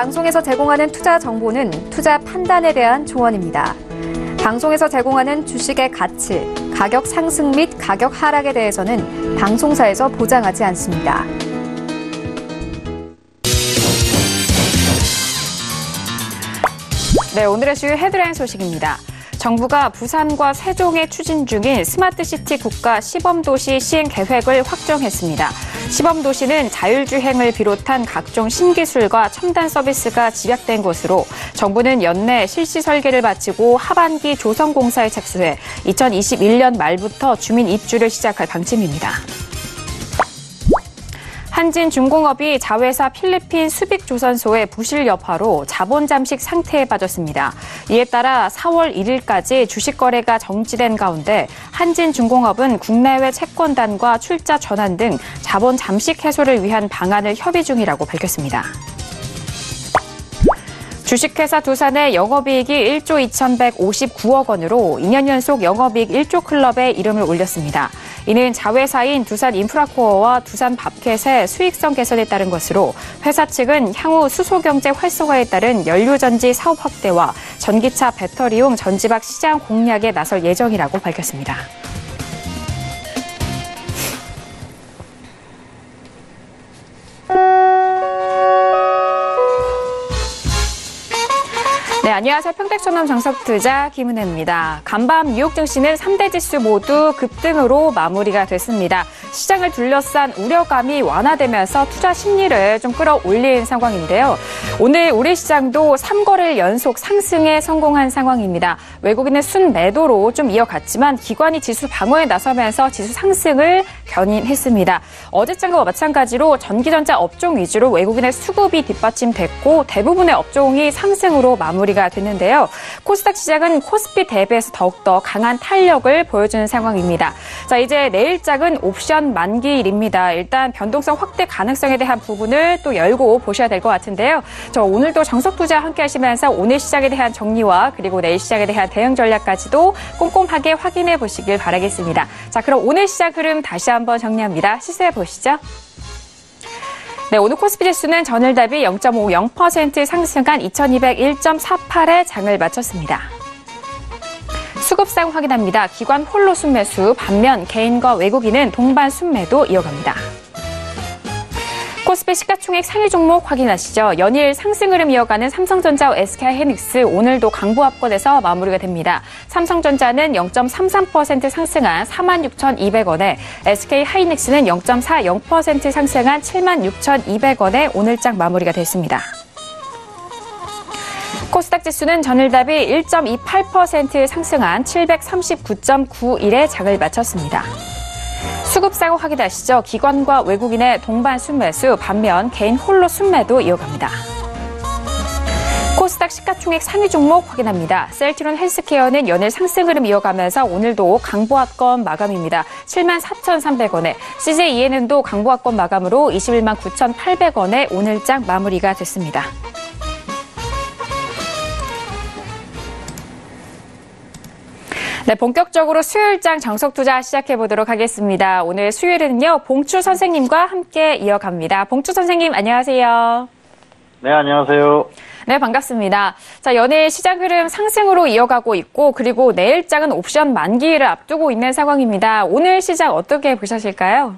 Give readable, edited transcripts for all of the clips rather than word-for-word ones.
방송에서 제공하는 투자 정보는 투자 판단에 대한 조언입니다. 방송에서 제공하는 주식의 가치, 가격 상승 및 가격 하락에 대해서는 방송사에서 보장하지 않습니다. 네, 오늘의 주요 헤드라인 소식입니다. 정부가 부산과 세종에 추진 중인 스마트시티 국가 시범도시 시행 계획을 확정했습니다. 시범도시는 자율주행을 비롯한 각종 신기술과 첨단 서비스가 집약된 곳으로 정부는 연내 실시 설계를 마치고 하반기 조성공사에 착수해 2021년 말부터 주민 입주를 시작할 방침입니다. 한진중공업이 자회사 필리핀 수빅조선소의 부실 여파로 자본 잠식 상태에 빠졌습니다. 이에 따라 4월 1일까지 주식 거래가 정지된 가운데 한진중공업은 국내외 채권단과 출자 전환 등 자본 잠식 해소를 위한 방안을 협의 중이라고 밝혔습니다. 주식회사 두산의 영업이익이 1조 2,159억 원으로 2년 연속 영업이익 1조 클럽에 이름을 올렸습니다. 이는 자회사인 두산인프라코어와 두산밥켓의 수익성 개선에 따른 것으로 회사 측은 향후 수소경제 활성화에 따른 연료전지 사업 확대와 전기차 배터리용 전지박 시장 공략에 나설 예정이라고 밝혔습니다. 네, 안녕하세요. 평택전남 정석투자 김은혜입니다. 간밤 뉴욕 증시는 3대 지수 모두 급등으로 마무리가 됐습니다. 시장을 둘러싼 우려감이 완화되면서 투자 심리를 좀 끌어올린 상황인데요. 오늘 우리 시장도 3거래일 연속 상승에 성공한 상황입니다. 외국인은 순매도로 좀 이어갔지만 기관이 지수 방어에 나서면서 지수 상승을 견인했습니다. 어제장과 마찬가지로 전기전자 업종 위주로 외국인의 수급이 뒷받침됐고 대부분의 업종이 상승으로 마무리가 됐는데요. 코스닥 시장은 코스피 대비해서 더욱더 강한 탄력을 보여주는 상황입니다. 자, 이제 내일장은 옵션 만기일입니다. 일단 변동성 확대 가능성에 대한 부분을 또 열고 보셔야 될 것 같은데요. 오늘도 정석투자 함께 하시면서 오늘 시장에 대한 정리와 그리고 내일 시장에 대한 대응 전략까지도 꼼꼼하게 확인해 보시길 바라겠습니다. 자, 그럼 오늘 시장 흐름 다시 한번 정리합니다. 시세 보시죠. 네, 오늘 코스피 지수는 전일 대비 0.50% 상승한 2201.48에 장을 마쳤습니다. 수급상 확인합니다. 기관 홀로 순매수, 반면 개인과 외국인은 동반 순매도 이어갑니다. 코스피 시가총액 상위 종목 확인하시죠. 연일 상승 흐름 이어가는 삼성전자와 SK하이닉스 오늘도 강보합권에서 마무리가 됩니다. 삼성전자는 0.33% 상승한 46,200원에 SK하이닉스는 0.40% 상승한 76,200원에 오늘장 마무리가 됐습니다. 코스닥 지수는 전일 대비 1.28% 상승한 739.91에 장을 마쳤습니다. 수급상 확인하시죠. 기관과 외국인의 동반 순매수, 반면 개인 홀로 순매도 이어갑니다. 코스닥 시가총액 상위 종목 확인합니다. 셀트리온 헬스케어는 연일 상승 흐름 이어가면서 오늘도 강보합권 마감입니다. 74,300원에 CJENM도 강보합권 마감으로 219,800원에 오늘장 마무리가 됐습니다. 네, 본격적으로 수요일장 정석투자 시작해보도록 하겠습니다. 오늘 수요일은요, 봉추 선생님과 함께 이어갑니다. 봉추 선생님, 안녕하세요. 네, 안녕하세요. 네, 반갑습니다. 자, 연일 시장 흐름 상승으로 이어가고 있고, 그리고 내일장은 옵션 만기일을 앞두고 있는 상황입니다. 오늘 시장 어떻게 보셨을까요?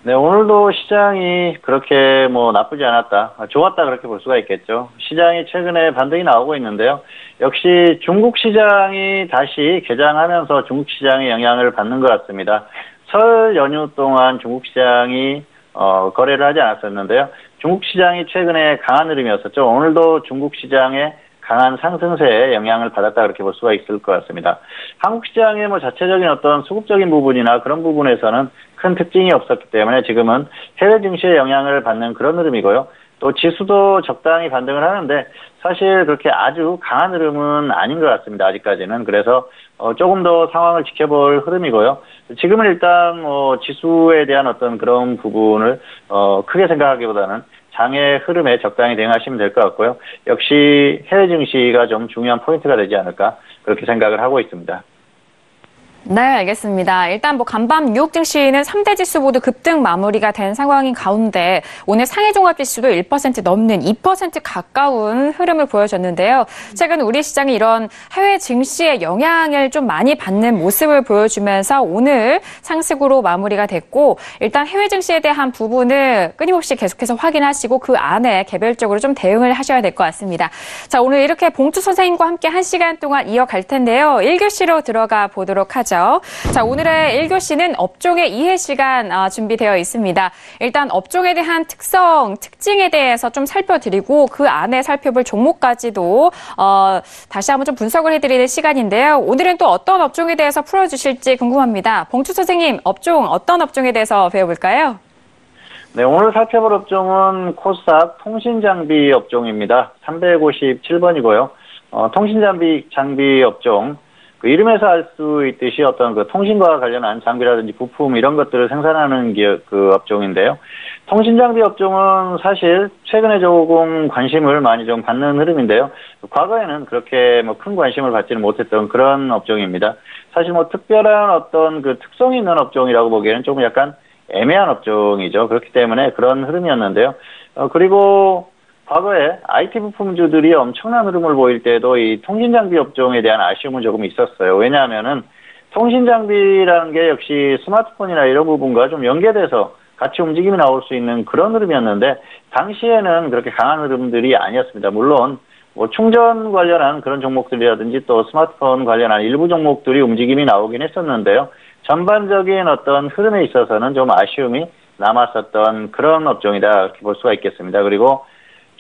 네, 오늘도 시장이 그렇게 나쁘지 않았다. 좋았다 그렇게 볼 수가 있겠죠. 시장이 최근에 반등이 나오고 있는데요. 역시 중국 시장이 다시 개장하면서 중국 시장의 영향을 받는 것 같습니다. 설 연휴 동안 중국 시장이 거래를 하지 않았었는데요. 중국 시장이 최근에 강한 흐름이었었죠. 오늘도 중국 시장의 강한 상승세에 영향을 받았다 그렇게 볼 수가 있을 것 같습니다. 한국 시장의 자체적인 어떤 수급적인 부분이나 그런 부분에서는 큰 특징이 없었기 때문에 지금은 해외 증시에 영향을 받는 그런 흐름이고요. 또 지수도 적당히 반등을 하는데 사실 그렇게 아주 강한 흐름은 아닌 것 같습니다. 아직까지는. 그래서 조금 더 상황을 지켜볼 흐름이고요. 지금은 일단 지수에 대한 어떤 그런 부분을 크게 생각하기보다는 장의 흐름에 적당히 대응하시면 될 것 같고요. 역시 해외 증시가 좀 중요한 포인트가 되지 않을까 그렇게 생각을 하고 있습니다. 네, 알겠습니다. 일단 간밤 뉴욕 증시는 3대 지수 모두 급등 마무리가 된 상황인 가운데 오늘 상해 종합 지수도 1% 넘는 2% 가까운 흐름을 보여줬는데요. 최근 우리 시장이 이런 해외 증시의 영향을 좀 많이 받는 모습을 보여주면서 오늘 상승으로 마무리가 됐고, 일단 해외 증시에 대한 부분을 끊임없이 계속해서 확인하시고 그 안에 개별적으로 좀 대응을 하셔야 될 것 같습니다. 자, 오늘 이렇게 봉투 선생님과 함께 1시간 동안 이어갈 텐데요. 1교시로 들어가 보도록 하죠. 자, 오늘의 1교시는 업종의 이해 시간 준비되어 있습니다. 일단 업종에 대한 특징에 대해서 좀 살펴드리고 그 안에 살펴볼 종목까지도 다시 한번 좀 분석을 해드리는 시간인데요. 오늘은 또 어떤 업종에 대해서 풀어주실지 궁금합니다. 봉투 선생님, 어떤 업종에 대해서 배워볼까요? 네, 오늘 살펴볼 업종은 코스닥 통신장비 업종입니다. 357번이고요. 통신장비 업종. 그 이름에서 알 수 있듯이 어떤 그 통신과 관련한 장비라든지 부품 이런 것들을 생산하는 그 업종인데요. 통신장비 업종은 사실 최근에 조금 관심을 많이 좀 받는 흐름인데요. 과거에는 그렇게 큰 관심을 받지는 못했던 그런 업종입니다. 사실 특별한 어떤 그 특성이 있는 업종이라고 보기에는 조금 약간 애매한 업종이죠. 그렇기 때문에 그런 흐름이었는데요. 그리고 과거에 IT 부품주들이 엄청난 흐름을 보일 때도 이 통신장비 업종에 대한 아쉬움은 조금 있었어요. 왜냐하면은 통신장비라는 게 역시 스마트폰이나 이런 부분과 좀 연계돼서 같이 움직임이 나올 수 있는 그런 흐름이었는데 당시에는 그렇게 강한 흐름들이 아니었습니다. 물론 충전 관련한 그런 종목들이라든지 또 스마트폰 관련한 일부 종목들이 움직임이 나오긴 했었는데요. 전반적인 어떤 흐름에 있어서는 좀 아쉬움이 남았었던 그런 업종이다 이렇게 볼 수가 있겠습니다. 그리고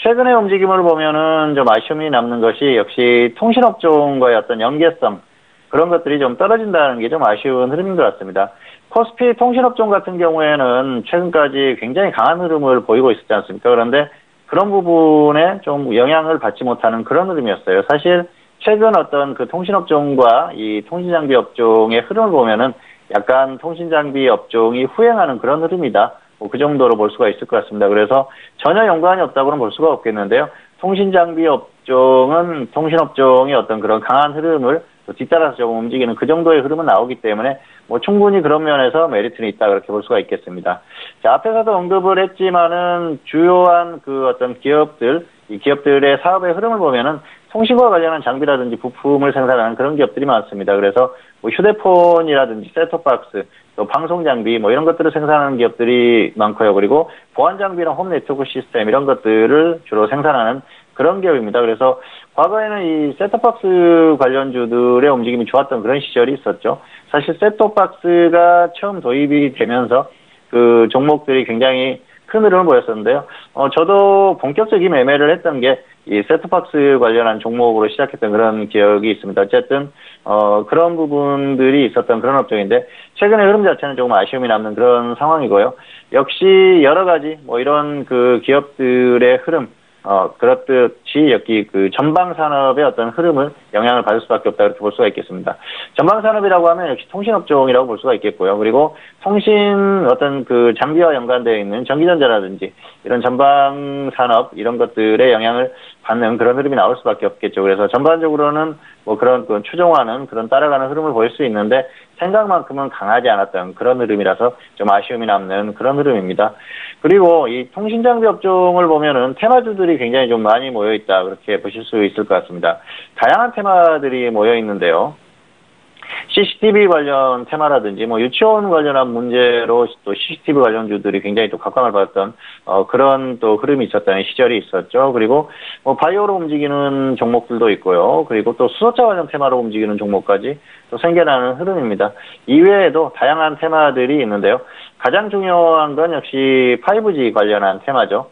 최근의 움직임을 보면은 좀 아쉬움이 남는 것이 역시 통신업종과의 어떤 연계성 그런 것들이 좀 떨어진다는 게 좀 아쉬운 흐름인 것 같습니다. 코스피 통신업종 같은 경우에는 최근까지 굉장히 강한 흐름을 보이고 있었지 않습니까? 그런데 그런 부분에 좀 영향을 받지 못하는 그런 흐름이었어요. 사실 최근 어떤 그 통신업종과 이 통신장비 업종의 흐름을 보면은 약간 통신장비 업종이 후행하는 그런 흐름이다. 그 정도로 볼 수가 있을 것 같습니다. 그래서 전혀 연관이 없다고는 볼 수가 없겠는데요. 통신장비 업종은 통신업종의 어떤 그런 강한 흐름을 뒤따라서 조금 움직이는 그 정도의 흐름은 나오기 때문에 충분히 그런 면에서 메리트는 있다 그렇게 볼 수가 있겠습니다. 자, 앞에서도 언급을 했지만은 주요한 그 어떤 기업들, 이 기업들의 사업의 흐름을 보면은 통신과 관련한 장비라든지 부품을 생산하는 그런 기업들이 많습니다. 그래서 휴대폰이라든지 셋톱박스, 또 방송 장비 이런 것들을 생산하는 기업들이 많고요. 그리고 보안 장비나 홈 네트워크 시스템 이런 것들을 주로 생산하는 그런 기업입니다. 그래서 과거에는 이 셋톱박스 관련주들의 움직임이 좋았던 그런 시절이 있었죠. 사실 셋톱박스가 처음 도입이 되면서 그 종목들이 굉장히 큰 흐름을 보였었는데요. 저도 본격적인 매매를 했던 게 이 셋톱박스 관련한 종목으로 시작했던 그런 기억이 있습니다. 어쨌든 그런 부분들이 있었던 그런 업종인데 최근의 흐름 자체는 조금 아쉬움이 남는 그런 상황이고요. 역시 여러 가지 이런 그 기업들의 흐름 그렇듯이 여기 그 전방 산업의 어떤 흐름을 영향을 받을 수밖에 없다 이렇게 볼 수가 있겠습니다. 전방 산업이라고 하면 역시 통신업종이라고 볼 수가 있겠고요. 그리고 통신 어떤 그 장비와 연관되어 있는 전기전자라든지 이런 전방 산업 이런 것들의 영향을 받는 그런 흐름이 나올 수밖에 없겠죠. 그래서 전반적으로는 그런 추종하는 그런 따라가는 흐름을 보일 수 있는데 생각만큼은 강하지 않았던 그런 흐름이라서 좀 아쉬움이 남는 그런 흐름입니다. 그리고 이 통신장비 업종을 보면은 테마주들이 굉장히 좀 많이 모여 있다 그렇게 보실 수 있을 것 같습니다. 다양한 테마들이 모여 있는데요. CCTV 관련 테마라든지 유치원 관련한 문제로 또 CCTV 관련주들이 굉장히 또 각광을 받았던 그런 또 흐름이 있었던 시절이 있었죠. 그리고 바이오로 움직이는 종목들도 있고요. 그리고 또 수소차 관련 테마로 움직이는 종목까지 또 생겨나는 흐름입니다. 이외에도 다양한 테마들이 있는데요. 가장 중요한 건 역시 5G 관련한 테마죠.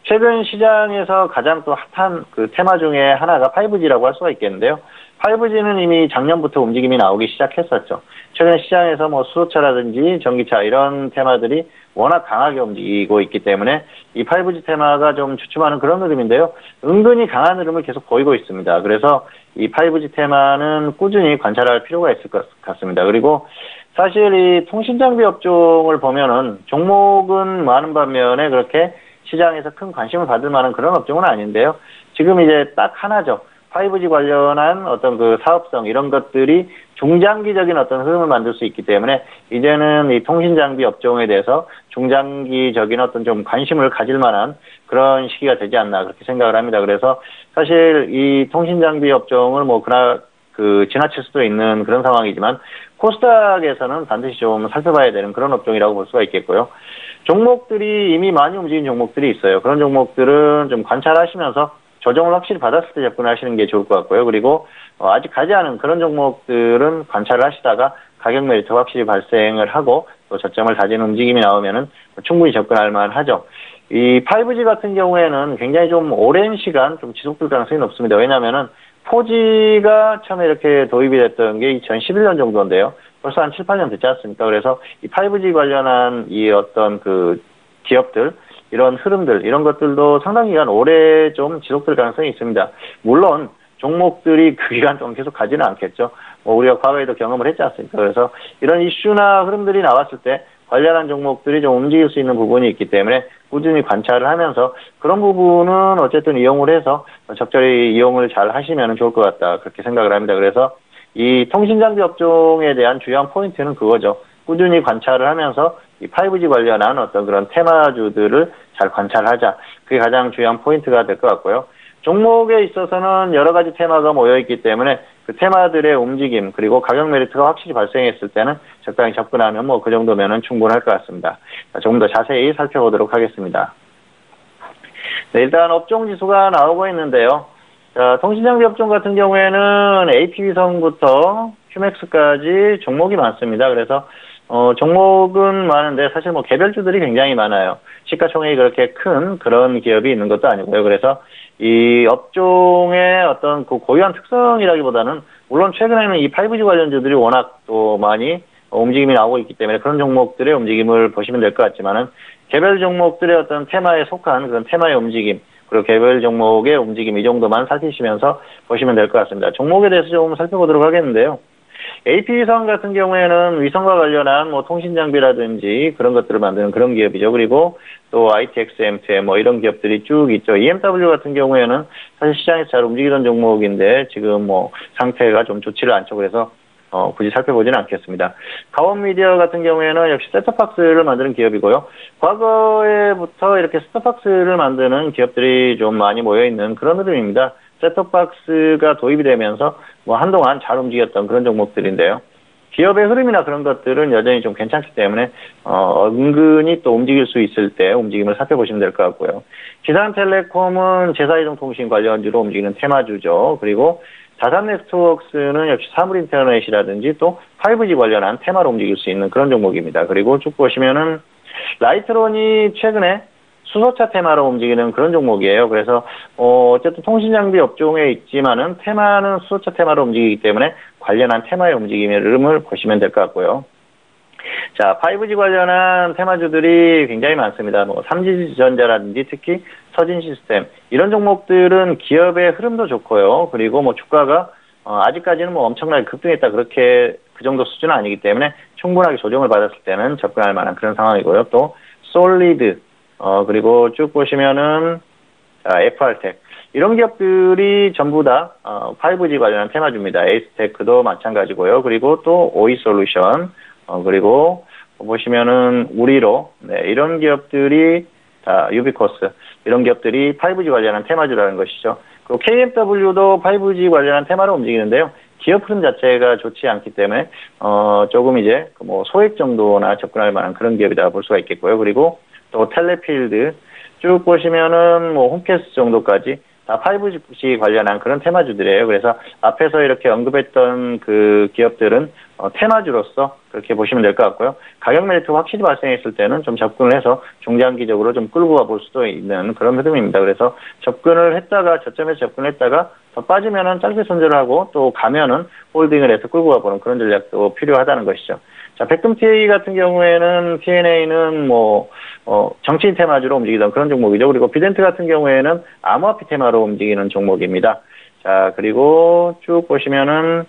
최근 시장에서 가장 또 핫한 그 테마 중에 하나가 5G라고 할 수가 있겠는데요. 5G는 이미 작년부터 움직임이 나오기 시작했었죠. 최근 시장에서 수소차라든지 전기차 이런 테마들이 워낙 강하게 움직이고 있기 때문에 이 5G 테마가 좀 주춤하는 그런 흐름인데요. 은근히 강한 흐름을 계속 보이고 있습니다. 그래서 이 5G 테마는 꾸준히 관찰할 필요가 있을 것 같습니다. 그리고 사실 이 통신장비 업종을 보면은 종목은 많은 반면에 그렇게 시장에서 큰 관심을 받을 만한 그런 업종은 아닌데요. 지금 이제 딱 하나죠. 5G 관련한 어떤 그 사업성 이런 것들이 중장기적인 어떤 흐름을 만들 수 있기 때문에 이제는 이 통신장비 업종에 대해서 중장기적인 어떤 좀 관심을 가질 만한 그런 시기가 되지 않나 그렇게 생각을 합니다. 그래서 사실 이 통신장비 업종을 뭐 지나칠 수도 있는 그런 상황이지만 코스닥에서는 반드시 좀 살펴봐야 되는 그런 업종이라고 볼 수가 있겠고요. 종목들이 이미 많이 움직인 종목들이 있어요. 그런 종목들은 좀 관찰하시면서 조정을 확실히 받았을 때 접근하시는 게 좋을 것 같고요. 그리고 아직 가지 않은 그런 종목들은 관찰을 하시다가 가격 메리트가 확실히 발생을 하고 또 저점을 다지는 움직임이 나오면은 충분히 접근할 만하죠. 이 5G 같은 경우에는 굉장히 좀 오랜 시간 좀 지속될 가능성이 높습니다. 왜냐하면은 4G가 처음에 이렇게 도입이 됐던 게 2011년 정도인데요. 벌써 한 7, 8년 됐지 않습니까? 그래서 이 5G 관련한 이 어떤 그 기업들, 이런 흐름들, 이런 것들도 상당 기간 오래 좀 지속될 가능성이 있습니다. 물론 종목들이 그 기간 동안 계속 가지는 않겠죠. 우리가 과거에도 경험을 했지 않습니까? 그래서 이런 이슈나 흐름들이 나왔을 때 관련한 종목들이 좀 움직일 수 있는 부분이 있기 때문에 꾸준히 관찰을 하면서 그런 부분은 어쨌든 이용을 해서 적절히 이용을 잘 하시면 좋을 것 같다. 그렇게 생각을 합니다. 그래서 이 통신장비 업종에 대한 주요한 포인트는 그거죠. 꾸준히 관찰을 하면서 이 5G 관련한 어떤 그런 테마주들을 잘 관찰하자. 그게 가장 중요한 포인트가 될 것 같고요. 종목에 있어서는 여러 가지 테마가 모여있기 때문에 그 테마들의 움직임 그리고 가격 메리트가 확실히 발생했을 때는 적당히 접근하면 뭐 그 정도면은 충분할 것 같습니다. 조금 더 자세히 살펴보도록 하겠습니다. 네, 일단 업종 지수가 나오고 있는데요. 자, 통신장비 업종 같은 경우에는 AP위성부터 휴맥스까지 종목이 많습니다. 그래서 종목은 많은데 사실 뭐 개별주들이 굉장히 많아요. 시가총액이 그렇게 큰 그런 기업이 있는 것도 아니고요. 그래서 이 업종의 어떤 그 고유한 특성이라기보다는 물론 최근에는 이 5G 관련주들이 워낙 또 많이 움직임이 나오고 있기 때문에 그런 종목들의 움직임을 보시면 될 것 같지만은 개별 종목들의 어떤 테마에 속한 그런 테마의 움직임 그리고 개별 종목의 움직임 이 정도만 살피시면서 보시면 될 것 같습니다. 종목에 대해서 좀 살펴보도록 하겠는데요. AP위성 같은 경우에는 위성과 관련한 뭐 통신 장비라든지 그런 것들을 만드는 그런 기업이죠. 그리고 또 ITX, M2M 뭐 이런 기업들이 쭉 있죠. EMW 같은 경우에는 사실 시장에서 잘 움직이던 종목인데 지금 뭐 상태가 좀 좋지를 않죠. 그래서 굳이 살펴보지는 않겠습니다. 가원미디어 같은 경우에는 역시 셋톱박스를 만드는 기업이고요. 과거에부터 이렇게 셋톱박스를 만드는 기업들이 좀 많이 모여있는 그런 흐름입니다. 셋톱박스가 도입이 되면서 뭐 한동안 잘 움직였던 그런 종목들인데요. 기업의 흐름이나 그런 것들은 여전히 좀 괜찮기 때문에 은근히 또 움직일 수 있을 때 움직임을 살펴보시면 될 것 같고요. 기산텔레콤은 제사이동통신 관련주로 움직이는 테마주죠. 그리고 다산네트워크스는 역시 사물인터넷이라든지 또 5G 관련한 테마로 움직일 수 있는 그런 종목입니다. 그리고 쭉 보시면은 라이트론이 최근에 수소차 테마로 움직이는 그런 종목이에요. 그래서 어쨌든 통신장비 업종에 있지만은 테마는 수소차 테마로 움직이기 때문에 관련한 테마의 움직임의 흐름을 보시면 될 것 같고요. 자, 5G 관련한 테마주들이 굉장히 많습니다. 뭐 삼지전자라든지 특히 서진시스템 이런 종목들은 기업의 흐름도 좋고요. 그리고 뭐 주가가 아직까지는 뭐 엄청나게 급등했다 그렇게 그 정도 수준은 아니기 때문에 충분하게 조정을 받았을 때는 접근할 만한 그런 상황이고요. 또 솔리드 그리고 쭉 보시면은 FR텍 이런 기업들이 전부 다 5G 관련한 테마주입니다. 에이스테크도 마찬가지고요. 그리고 또 오이솔루션 그리고 보시면은 우리로 이런 기업들이 다 유비코스 이런 기업들이 5G 관련한 테마주라는 것이죠. 그리고 KMW도 5G 관련한 테마로 움직이는데요. 기업 흐름 자체가 좋지 않기 때문에 조금 이제 뭐 소액 정도나 접근할 만한 그런 기업이다 볼 수가 있겠고요. 그리고 또 텔레필드 쭉 보시면은 뭐 홈캐스트 정도까지 다 5G 관련한 그런 테마주들이에요. 그래서 앞에서 이렇게 언급했던 그 기업들은 테마주로서 그렇게 보시면 될 것 같고요. 가격 메리트가 확실히 발생했을 때는 좀 접근을 해서 중장기적으로 좀 끌고 가볼 수도 있는 그런 흐름입니다. 그래서 접근을 했다가 저점에서 접근했다가 더 빠지면은 짧게 손절을 하고 또 가면은 홀딩을 해서 끌고 가보는 그런 전략도 필요하다는 것이죠. 자, 백금 TA 같은 경우에는 P&A는 뭐 정치인 테마주로 움직이던 그런 종목이죠. 그리고 비덴트 같은 경우에는 암호화폐 테마로 움직이는 종목입니다. 자, 그리고 쭉 보시면은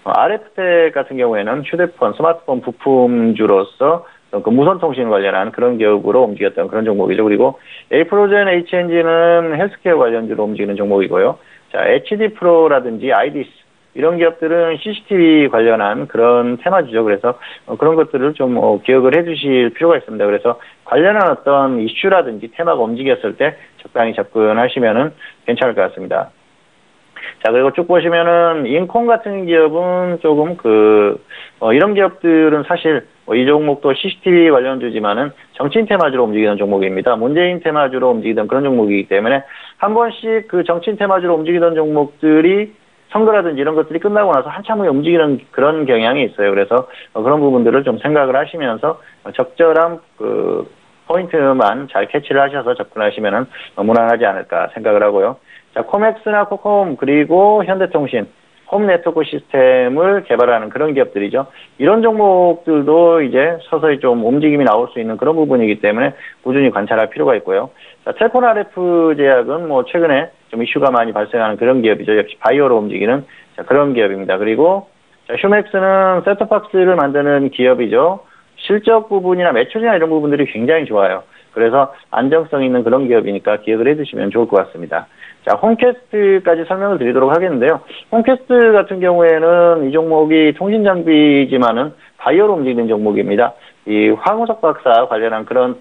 RF텍 같은 경우에는 휴대폰, 스마트폰 부품주로서 그 무선통신 관련한 그런 기업으로 움직였던 그런 종목이죠. 그리고 에이프로젠 H엔진은 헬스케어 관련주로 움직이는 종목이고요. 자, HD 프로라든지 아이디스 이런 기업들은 CCTV 관련한 그런 테마주죠. 그래서 그런 것들을 좀 기억을 해주실 필요가 있습니다. 그래서 관련한 어떤 이슈라든지 테마가 움직였을 때 적당히 접근하시면은 괜찮을 것 같습니다. 자, 그리고 쭉 보시면은 인콘 같은 기업은 조금 이런 기업들은 사실 이 종목도 CCTV 관련주지만은 정치인 테마주로 움직이는 종목입니다. 문재인 테마주로 움직이던 그런 종목이기 때문에 한 번씩 그 정치인 테마주로 움직이던 종목들이 선거라든지 이런 것들이 끝나고 나서 한참 후에 움직이는 그런 경향이 있어요. 그래서 그런 부분들을 좀 생각을 하시면서 적절한 포인트만 잘 캐치를 하셔서 접근하시면은 무난하지 않을까 생각을 하고요. 자, 코맥스나 코콤 그리고 현대통신, 홈네트워크 시스템을 개발하는 그런 기업들이죠. 이런 종목들도 이제 서서히 좀 움직임이 나올 수 있는 그런 부분이기 때문에 꾸준히 관찰할 필요가 있고요. 자, 텔콘 RF 제약은 최근에 좀 이슈가 많이 발생하는 그런 기업이죠. 역시 바이오로 움직이는 그런 기업입니다. 그리고 휴맥스는 셋톱박스를 만드는 기업이죠. 실적 부분이나 매출이나 이런 부분들이 굉장히 좋아요. 그래서 안정성 있는 그런 기업이니까 기억을 해두시면 좋을 것 같습니다. 자, 홈캐스트까지 설명을 드리도록 하겠는데요. 홈캐스트 같은 경우에는 이 종목이 통신장비지만은 바이오로 움직이는 종목입니다. 이 황우석 박사 관련한 그런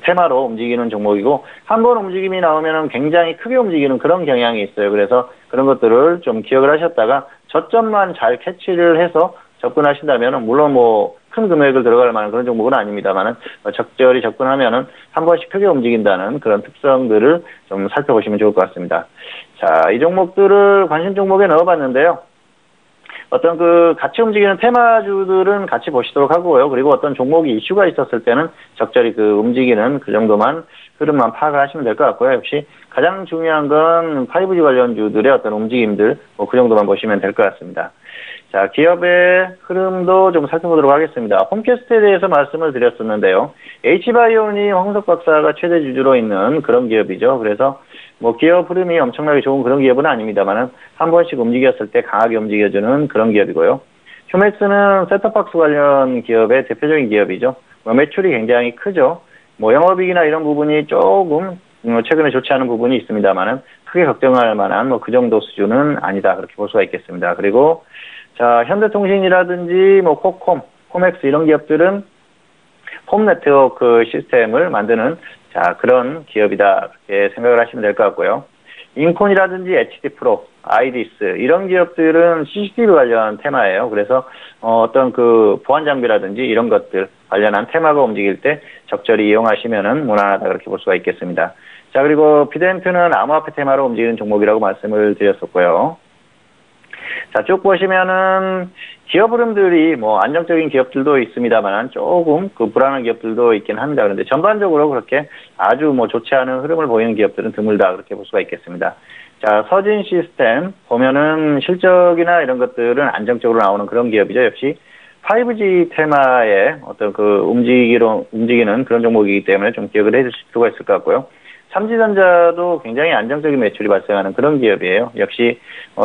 테마로 움직이는 종목이고, 한번 움직임이 나오면은 굉장히 크게 움직이는 그런 경향이 있어요. 그래서 그런 것들을 좀 기억을 하셨다가 저점만 잘 캐치를 해서 접근하신다면은, 물론 큰 금액을 들어갈 만한 그런 종목은 아닙니다만은, 적절히 접근하면은 한 번씩 크게 움직인다는 그런 특성들을 좀 살펴보시면 좋을 것 같습니다. 자, 이 종목들을 관심 종목에 넣어봤는데요. 어떤 같이 움직이는 테마주들은 같이 보시도록 하고요. 그리고 어떤 종목이 이슈가 있었을 때는 적절히 움직이는 그 정도만 흐름만 파악을 하시면 될 것 같고요. 역시 가장 중요한 건 5G 관련주들의 어떤 움직임들, 그 정도만 보시면 될 것 같습니다. 자, 기업의 흐름도 좀 살펴보도록 하겠습니다. 홈캐스트에 대해서 말씀을 드렸었는데요. H바이오니 황석 박사가 최대 주주로 있는 그런 기업이죠. 그래서 기업 흐름이 엄청나게 좋은 그런 기업은 아닙니다만은 한 번씩 움직였을 때 강하게 움직여주는 그런 기업이고요. 휴맥스는 셋톱박스 관련 기업의 대표적인 기업이죠. 매출이 굉장히 크죠. 영업이익이나 이런 부분이 조금 최근에 좋지 않은 부분이 있습니다만은 크게 걱정할 만한 그 정도 수준은 아니다, 그렇게 볼 수가 있겠습니다. 그리고 자, 현대통신이라든지 코콤, 코맥스 이런 기업들은 홈 네트워크 시스템을 만드는 그런 기업이다, 이렇게 생각을 하시면 될 것 같고요. 인콘이라든지 HD 프로, 아이디스 이런 기업들은 CCTV 관련 테마예요. 그래서 어떤 보안 장비라든지 이런 것들 관련한 테마가 움직일 때 적절히 이용하시면은 무난하다, 그렇게 볼 수가 있겠습니다. 자, 그리고 비덴트는 암호화폐 테마로 움직이는 종목이라고 말씀을 드렸었고요. 자, 쭉 보시면은 기업 흐름들이 안정적인 기업들도 있습니다만 조금 불안한 기업들도 있긴 합니다. 그런데 전반적으로 그렇게 아주 좋지 않은 흐름을 보이는 기업들은 드물다, 그렇게 볼 수가 있겠습니다. 자, 서진 시스템 보면은 실적이나 이런 것들은 안정적으로 나오는 그런 기업이죠. 역시 5G 테마의 어떤 움직이는 그런 종목이기 때문에 좀 기억을 해주실 필요가 있을 것 같고요. 삼지전자도 굉장히 안정적인 매출이 발생하는 그런 기업이에요. 역시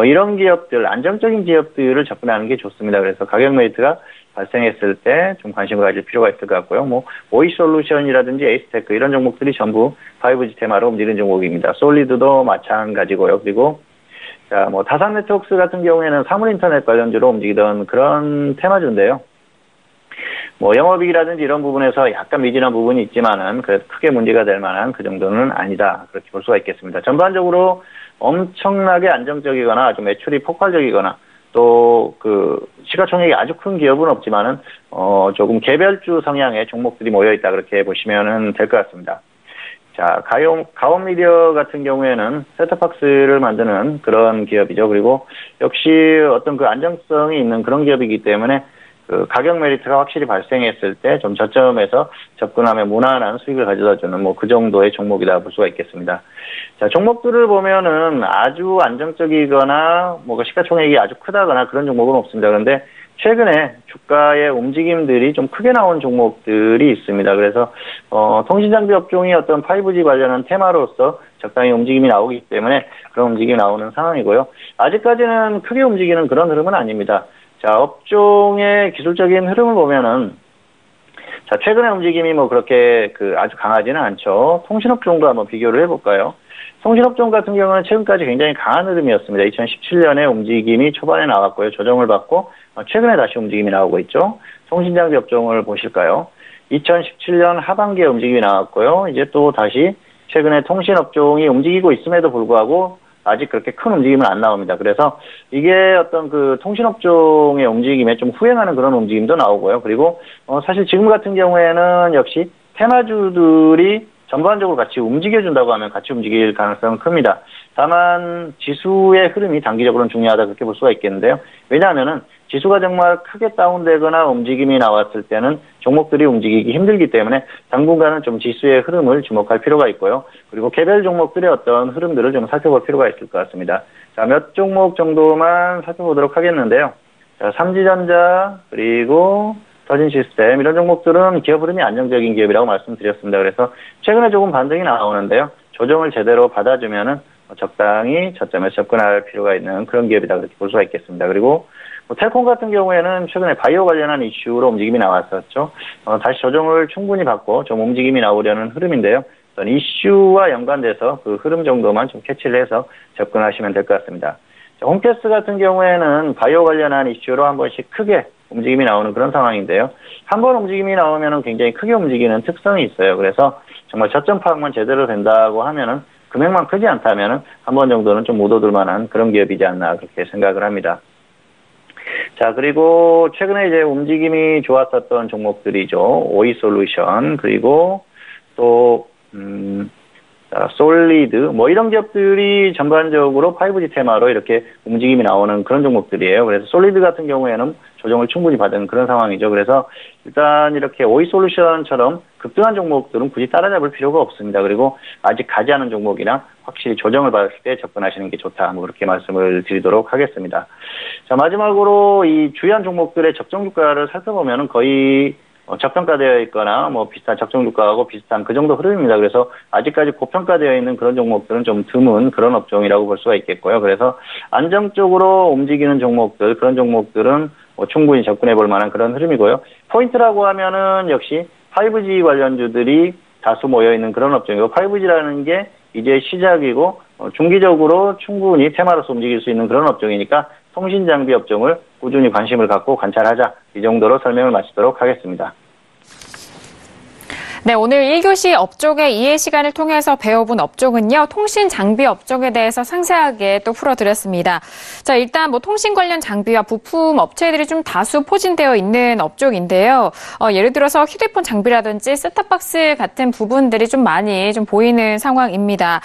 이런 기업들, 안정적인 기업들을 접근하는 게 좋습니다. 그래서 가격 메리트가 발생했을 때 좀 관심을 가질 필요가 있을 것 같고요. 오이솔루션이라든지 에이스테크 이런 종목들이 전부 5G 테마로 움직이는 종목입니다. 솔리드도 마찬가지고요. 그리고 다산 네트워크스 같은 경우에는 사물인터넷 관련주로 움직이던 그런 테마주인데요. 영업이익이라든지 이런 부분에서 약간 미진한 부분이 있지만은 그래도 크게 문제가 될 만한 그 정도는 아니다, 그렇게 볼 수가 있겠습니다. 전반적으로 엄청나게 안정적이거나 좀 매출이 폭발적이거나 또 시가총액이 아주 큰 기업은 없지만은 조금 개별주 성향의 종목들이 모여 있다, 그렇게 보시면은 될 것 같습니다. 자, 가온미디어 같은 경우에는 셋톱박스를 만드는 그런 기업이죠. 그리고 역시 어떤 안정성이 있는 그런 기업이기 때문에 가격 메리트가 확실히 발생했을 때 좀 저점에서 접근하면 무난한 수익을 가져다주는 그 정도의 종목이다 볼 수가 있겠습니다. 자, 종목들을 보면은 아주 안정적이거나 시가총액이 아주 크다거나 그런 종목은 없습니다. 그런데 최근에 주가의 움직임들이 좀 크게 나온 종목들이 있습니다. 그래서 통신장비 업종이 어떤 5G 관련한 테마로서 적당히 움직임이 나오기 때문에 그런 움직임이 나오는 상황이고요. 아직까지는 크게 움직이는 그런 흐름은 아닙니다. 자, 업종의 기술적인 흐름을 보면은 자, 최근의 움직임이 뭐 그렇게 아주 강하지는 않죠. 통신업종과 한번 비교를 해볼까요? 통신업종 같은 경우는 최근까지 굉장히 강한 흐름이었습니다. 2017년에 움직임이 초반에 나왔고요. 조정을 받고 최근에 다시 움직임이 나오고 있죠. 통신장비 업종을 보실까요? 2017년 하반기에 움직임이 나왔고요. 이제 또 다시 최근에 통신업종이 움직이고 있음에도 불구하고 아직 그렇게 큰 움직임은 안 나옵니다. 그래서 이게 어떤 통신업종의 움직임에 좀 후행하는 그런 움직임도 나오고요. 그리고 사실 지금 같은 경우에는 역시 테마주들이 전반적으로 같이 움직여준다고 하면 같이 움직일 가능성은 큽니다. 다만 지수의 흐름이 단기적으로는 중요하다 그렇게 볼 수가 있겠는데요. 왜냐하면은 지수가 정말 크게 다운되거나 움직임이 나왔을 때는 종목들이 움직이기 힘들기 때문에 당분간은 좀 지수의 흐름을 주목할 필요가 있고요. 그리고 개별 종목들의 어떤 흐름들을 좀 살펴볼 필요가 있을 것 같습니다. 자, 몇 종목 정도만 살펴보도록 하겠는데요. 자, 삼지전자 그리고 터진시스템 이런 종목들은 기업 흐름이 안정적인 기업이라고 말씀드렸습니다. 그래서 최근에 조금 반등이 나오는데요. 조정을 제대로 받아주면은 적당히 저점에서 접근할 필요가 있는 그런 기업이다 그렇게 볼 수가 있겠습니다. 그리고 텔콤 같은 경우에는 최근에 바이오 관련한 이슈로 움직임이 나왔었죠. 다시 조정을 충분히 받고 좀 움직임이 나오려는 흐름인데요. 이슈와 연관돼서 그 흐름 정도만 좀 캐치를 해서 접근하시면 될 것 같습니다. 홈캐스트 같은 경우에는 바이오 관련한 이슈로 한 번씩 크게 움직임이 나오는 그런 상황인데요. 한 번 움직임이 나오면은 굉장히 크게 움직이는 특성이 있어요. 그래서 정말 저점 파악만 제대로 된다고 하면은 금액만 크지 않다면은 한 번 정도는 좀 못 얻을 만한 그런 기업이지 않나 그렇게 생각을 합니다. 자, 그리고 최근에 이제 움직임이 좋았었던 종목들이죠. 오이솔루션, 그리고 또, 솔리드, 뭐 이런 기업들이 전반적으로 5G 테마로 이렇게 움직임이 나오는 그런 종목들이에요. 그래서 솔리드 같은 경우에는 조정을 충분히 받은 그런 상황이죠. 그래서 일단 이렇게 오이솔루션처럼 급등한 종목들은 굳이 따라잡을 필요가 없습니다. 그리고 아직 가지 않은 종목이나 확실히 조정을 받을 때 접근하시는 게 좋다. 뭐 그렇게 말씀을 드리도록 하겠습니다. 자, 마지막으로 이 주요한 종목들의 적정 주가를 살펴보면은 거의 저평가되어 있거나 뭐 비슷한 적정 주가하고 비슷한 그 정도 흐름입니다. 그래서 아직까지 고평가되어 있는 그런 종목들은 좀 드문 그런 업종이라고 볼 수가 있겠고요. 그래서 안정적으로 움직이는 종목들, 그런 종목들은 충분히 접근해 볼 만한 그런 흐름이고요. 포인트라고 하면은 역시 5G 관련주들이 다수 모여 있는 그런 업종이고 5G라는 게 이제 시작이고 중기적으로 충분히 테마로서 움직일 수 있는 그런 업종이니까 통신장비 업종을 꾸준히 관심을 갖고 관찰하자. 이 정도로 설명을 마치도록 하겠습니다. 네, 오늘 1교시 업종의 이해 시간을 통해서 배워본 업종은요, 통신 장비 업종에 대해서 상세하게 또 풀어드렸습니다. 자, 일단 뭐 통신 관련 장비와 부품 업체들이 좀 다수 포진되어 있는 업종인데요. 예를 들어서 휴대폰 장비라든지 셋탑박스 같은 부분들이 좀 많이 좀 보이는 상황입니다.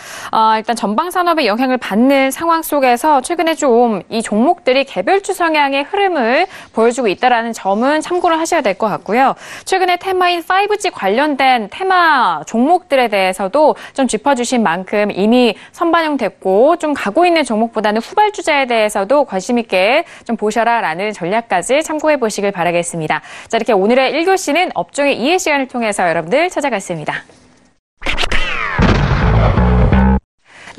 일단 전방 산업에 영향을 받는 상황 속에서 최근에 좀 이 종목들이 개별주 성향의 흐름을 보여주고 있다는 점은 참고를 하셔야 될 것 같고요. 최근에 테마인 5G 관련된 테마 종목들에 대해서도 좀 짚어주신 만큼 이미 선반영됐고 좀 가고 있는 종목보다는 후발주자에 대해서도 관심 있게 좀 보셔라라는 전략까지 참고해 보시길 바라겠습니다. 자, 이렇게 오늘의 1교시는 업종의 이해 시간을 통해서 여러분들 찾아갔습니다.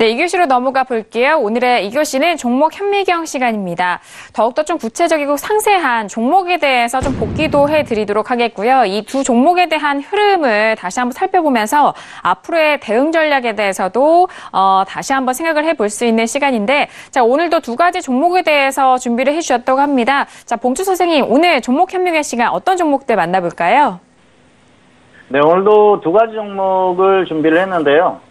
네, 2교시로 넘어가 볼게요. 오늘의 2교시는 종목 현미경 시간입니다. 더욱더 좀 구체적이고 상세한 종목에 대해서 좀 복기도 해드리도록 하겠고요. 이 두 종목에 대한 흐름을 다시 한번 살펴보면서 앞으로의 대응 전략에 대해서도 다시 한번 생각을 해볼 수 있는 시간인데, 자, 오늘도 두 가지 종목에 대해서 준비를 해주셨다고 합니다. 자, 봉주 선생님, 오늘 종목 현미경 시간 어떤 종목들 만나볼까요? 네, 오늘도 두 가지 종목을 준비를 했는데요.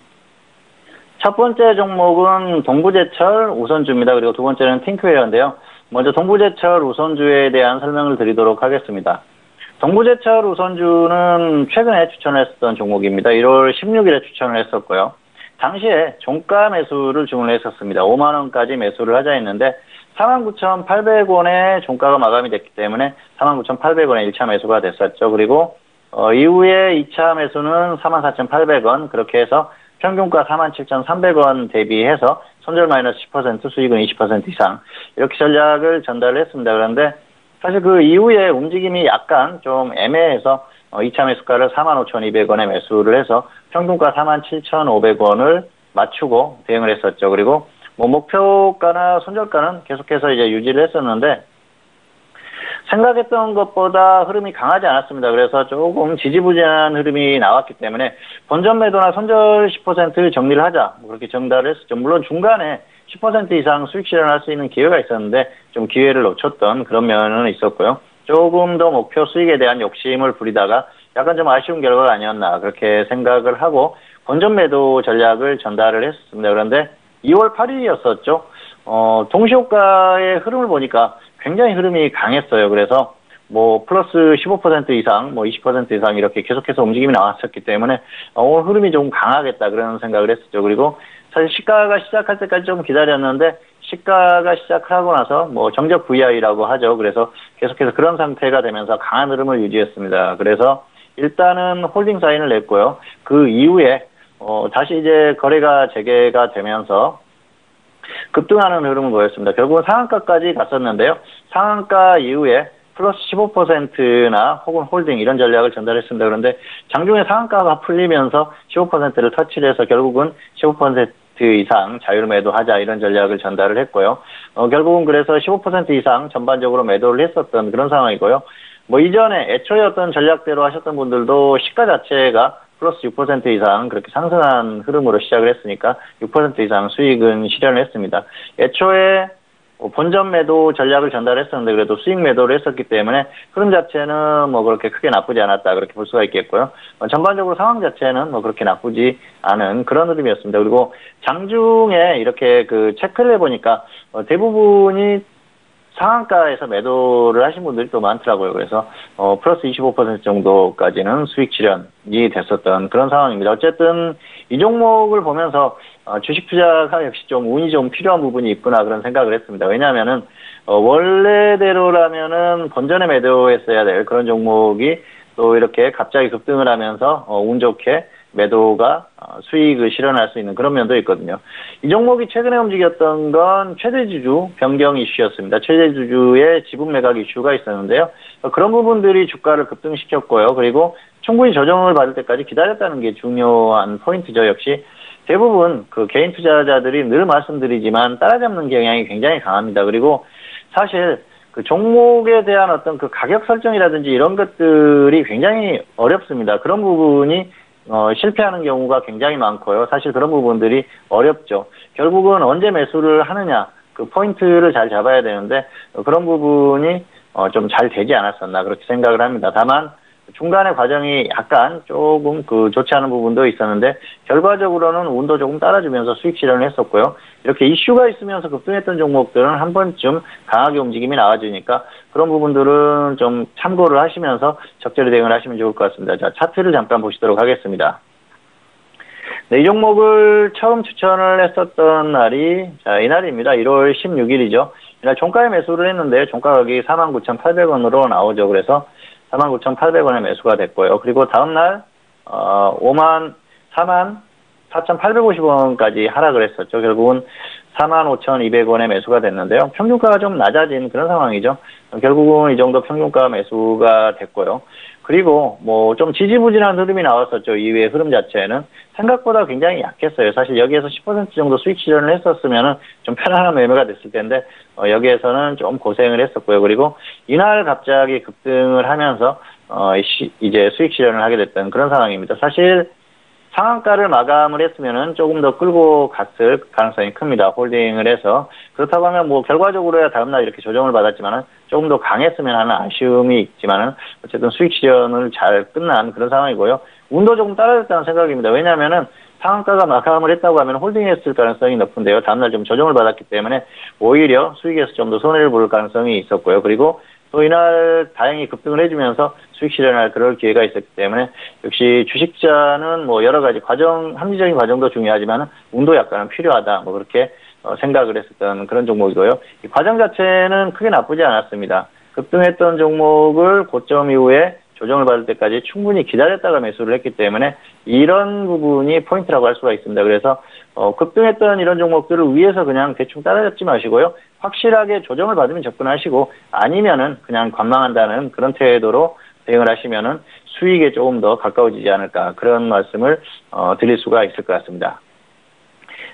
첫 번째 종목은 동부제철 우선주입니다. 그리고 두 번째는 팅크웨어인데요. 먼저 동부제철 우선주에 대한 설명을 드리도록 하겠습니다. 동부제철 우선주는 최근에 추천을 했었던 종목입니다. 1월 16일에 추천을 했었고요. 당시에 종가 매수를 주문을 했었습니다. 5만 원까지 매수를 하자 했는데 49,800원에 종가가 마감이 됐기 때문에 49,800원에 1차 매수가 됐었죠. 그리고 이후에 2차 매수는 44,800원 그렇게 해서 평균가 47,300원 대비해서 손절 마이너스 10%, 수익은 20% 이상 이렇게 전략을 전달을 했습니다. 그런데 사실 그 이후에 움직임이 약간 좀 애매해서 2차 매수가를 45,200원에 매수를 해서 평균가 47,500원을 맞추고 대응을 했었죠. 그리고 뭐 목표가나 손절가는 계속해서 이제 유지를 했었는데 생각했던 것보다 흐름이 강하지 않았습니다. 그래서 조금 지지부진한 흐름이 나왔기 때문에 본전 매도나 손절 10% 정리를 하자, 뭐 그렇게 전달을 했었죠. 물론 중간에 10% 이상 수익 실현할 수 있는 기회가 있었는데 좀 기회를 놓쳤던 그런 면은 있었고요. 조금 더 목표 수익에 대한 욕심을 부리다가 약간 좀 아쉬운 결과가 아니었나 그렇게 생각을 하고 본전 매도 전략을 전달을 했습니다. 그런데 2월 8일이었었죠. 동시호가의 흐름을 보니까 굉장히 흐름이 강했어요. 그래서 뭐 플러스 15% 이상, 뭐 20% 이상 이렇게 계속해서 움직임이 나왔었기 때문에 오늘 흐름이 좀 강하겠다 그런 생각을 했었죠. 그리고 사실 시가가 시작할 때까지 좀 기다렸는데 시가가 시작하고 나서 뭐 정적 VI라고 하죠. 그래서 계속해서 그런 상태가 되면서 강한 흐름을 유지했습니다. 그래서 일단은 홀딩 사인을 냈고요. 그 이후에 다시 이제 거래가 재개가 되면서 급등하는 흐름을 보였습니다. 결국은 상한가까지 갔었는데요. 상한가 이후에 플러스 15%나 혹은 홀딩 이런 전략을 전달했습니다. 그런데 장중에 상한가가 풀리면서 15%를 터치를 해서 결국은 15% 이상 자유로 매도하자 이런 전략을 전달을 했고요. 결국은 그래서 15% 이상 전반적으로 매도를 했었던 그런 상황이고요. 뭐 이전에 애초에 어떤 전략대로 하셨던 분들도 시가 자체가 플러스 6% 이상 그렇게 상승한 흐름으로 시작을 했으니까 6% 이상 수익은 실현을 했습니다. 애초에 본전 매도 전략을 전달했었는데 그래도 수익 매도를 했었기 때문에 흐름 자체는 뭐 그렇게 크게 나쁘지 않았다 그렇게 볼 수가 있겠고요. 전반적으로 상황 자체는 뭐 그렇게 나쁘지 않은 그런 흐름이었습니다. 그리고 장중에 이렇게 그 체크를 해보니까 대부분이 상한가에서 매도를 하신 분들이 또 많더라고요. 그래서 플러스 25% 정도까지는 수익 실현이 됐었던 그런 상황입니다. 어쨌든 이 종목을 보면서 주식 투자가 역시 좀 운이 좀 필요한 부분이 있구나 그런 생각을 했습니다. 왜냐하면은 원래대로라면은 본전에 매도했어야 될 그런 종목이 또 이렇게 갑자기 급등을 하면서 운 좋게 매도가 수익을 실현할 수 있는 그런 면도 있거든요. 이 종목이 최근에 움직였던 건 최대주주 변경 이슈였습니다. 최대주주의 지분 매각 이슈가 있었는데요. 그런 부분들이 주가를 급등시켰고요. 그리고 충분히 조정을 받을 때까지 기다렸다는 게 중요한 포인트죠. 역시 대부분 그 개인 투자자들이 늘 말씀드리지만 따라잡는 경향이 굉장히 강합니다. 그리고 사실 그 종목에 대한 어떤 그 가격 설정이라든지 이런 것들이 굉장히 어렵습니다. 그런 부분이 실패하는 경우가 굉장히 많고요. 사실 그런 부분들이 어렵죠. 결국은 언제 매수를 하느냐, 그 포인트를 잘 잡아야 되는데, 그런 부분이 좀 잘 되지 않았었나, 그렇게 생각을 합니다. 다만, 중간의 과정이 약간 조금 그 좋지 않은 부분도 있었는데, 결과적으로는 운도 조금 따라주면서 수익 실현을 했었고요. 이렇게 이슈가 있으면서 급등했던 종목들은 한 번쯤 강하게 움직임이 나와주니까, 그런 부분들은 좀 참고를 하시면서 적절히 대응을 하시면 좋을 것 같습니다. 자, 차트를 잠깐 보시도록 하겠습니다. 네, 이 종목을 처음 추천을 했었던 날이, 자, 이날입니다. 1월 16일이죠. 이날 종가에 매수를 했는데, 종가 가격이 49,800원으로 나오죠. 그래서 49,800원에 매수가 됐고요. 그리고 다음날, 44,850원까지 하락을 했었죠. 결국은 45,200원에 매수가 됐는데요. 평균가가 좀 낮아진 그런 상황이죠. 결국은 이 정도 평균가 매수가 됐고요. 그리고 뭐 좀 지지부진한 흐름이 나왔었죠. 이후의 흐름 자체는 생각보다 굉장히 약했어요. 사실 여기에서 10% 정도 수익 실현을 했었으면은 좀 편안한 매매가 됐을 텐데 여기에서는 좀 고생을 했었고요. 그리고 이날 갑자기 급등을 하면서 이제 수익 실현을 하게 됐던 그런 상황입니다. 사실 상한가를 마감을 했으면은 조금 더 끌고 갔을 가능성이 큽니다. 홀딩을 해서. 그렇다고 하면 뭐 결과적으로야 다음날 이렇게 조정을 받았지만은 조금 더 강했으면 하는 아쉬움이 있지만은 어쨌든 수익 실현을 잘 끝난 그런 상황이고요. 운도 조금 따라졌다는 생각입니다. 왜냐하면은 상한가가 마감을 했다고 하면 홀딩했을 가능성이 높은데요. 다음날 좀 조정을 받았기 때문에 오히려 수익에서 좀 더 손해를 볼 가능성이 있었고요. 그리고 또 이날 다행히 급등을 해주면서 수익 실현할 그럴 기회가 있었기 때문에 역시 주식자는 뭐 여러 가지 합리적인 과정도 중요하지만 운도 약간은 필요하다. 뭐 그렇게 생각을 했었던 그런 종목이고요. 이 과정 자체는 크게 나쁘지 않았습니다. 급등했던 종목을 고점 이후에 조정을 받을 때까지 충분히 기다렸다가 매수를 했기 때문에 이런 부분이 포인트라고 할 수가 있습니다. 그래서 급등했던 이런 종목들을 위해서 그냥 대충 따라잡지 마시고요. 확실하게 조정을 받으면 접근하시고 아니면은 그냥 관망한다는 그런 태도로 대응을 하시면은 수익에 조금 더 가까워지지 않을까 그런 말씀을 드릴 수가 있을 것 같습니다.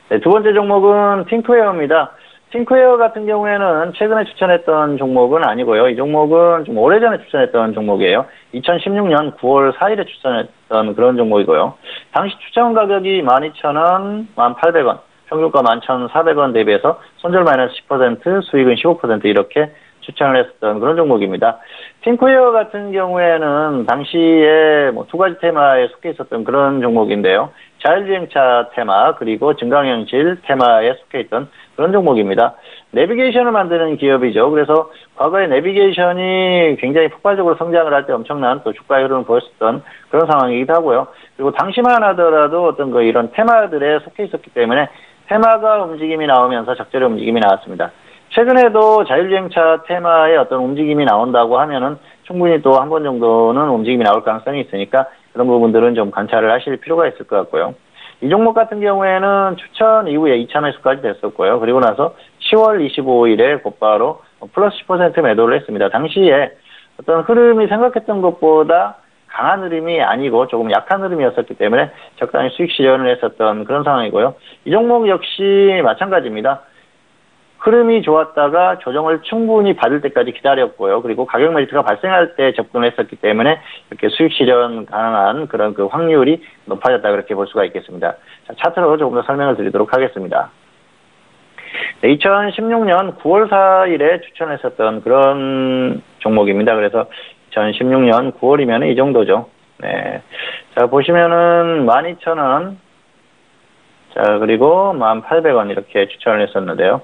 네, 두 번째 종목은 팅크웨어입니다. 팅크웨어 같은 경우에는 최근에 추천했던 종목은 아니고요. 이 종목은 좀 오래전에 추천했던 종목이에요. 2016년 9월 4일에 추천했던 그런 종목이고요. 당시 추천 가격이 12,000원, 1,800원, 평균가 11,400원 대비해서 손절 마이너스 10%, 수익은 15% 이렇게 추천을 했었던 그런 종목입니다. 팅크웨어 같은 경우에는 당시에 뭐 두 가지 테마에 속해 있었던 그런 종목인데요. 자율주행차 테마 그리고 증강현실 테마에 속해 있던 그런 종목입니다. 내비게이션을 만드는 기업이죠. 그래서 과거에 내비게이션이 굉장히 폭발적으로 성장을 할 때 엄청난 또 주가의 흐름을 보였었던 그런 상황이기도 하고요. 그리고 당시만 하더라도 어떤 이런 테마들에 속해 있었기 때문에 테마가 움직임이 나오면서 적절히 움직임이 나왔습니다. 최근에도 자율주행차 테마의 어떤 움직임이 나온다고 하면은 충분히 또 한 번 정도는 움직임이 나올 가능성이 있으니까 그런 부분들은 좀 관찰을 하실 필요가 있을 것 같고요. 이 종목 같은 경우에는 추천 이후에 2차 매수까지 됐었고요. 그리고 나서 10월 25일에 곧바로 플러스 10% 매도를 했습니다. 당시에 어떤 흐름이 생각했던 것보다 강한 흐름이 아니고 조금 약한 흐름이었었기 때문에 적당히 수익 실현을 했었던 그런 상황이고요. 이 종목 역시 마찬가지입니다. 흐름이 좋았다가 조정을 충분히 받을 때까지 기다렸고요. 그리고 가격 메리트가 발생할 때 접근을 했었기 때문에 이렇게 수익 실현 가능한 그런 그 확률이 높아졌다 그렇게 볼 수가 있겠습니다. 자, 차트로 조금 더 설명을 드리도록 하겠습니다. 네, 2016년 9월 4일에 추천했었던 그런 종목입니다. 그래서 2016년 9월이면 이 정도죠. 네. 자, 보시면은 12,000원, 자, 그리고 1,800원 이렇게 추천을 했었는데요.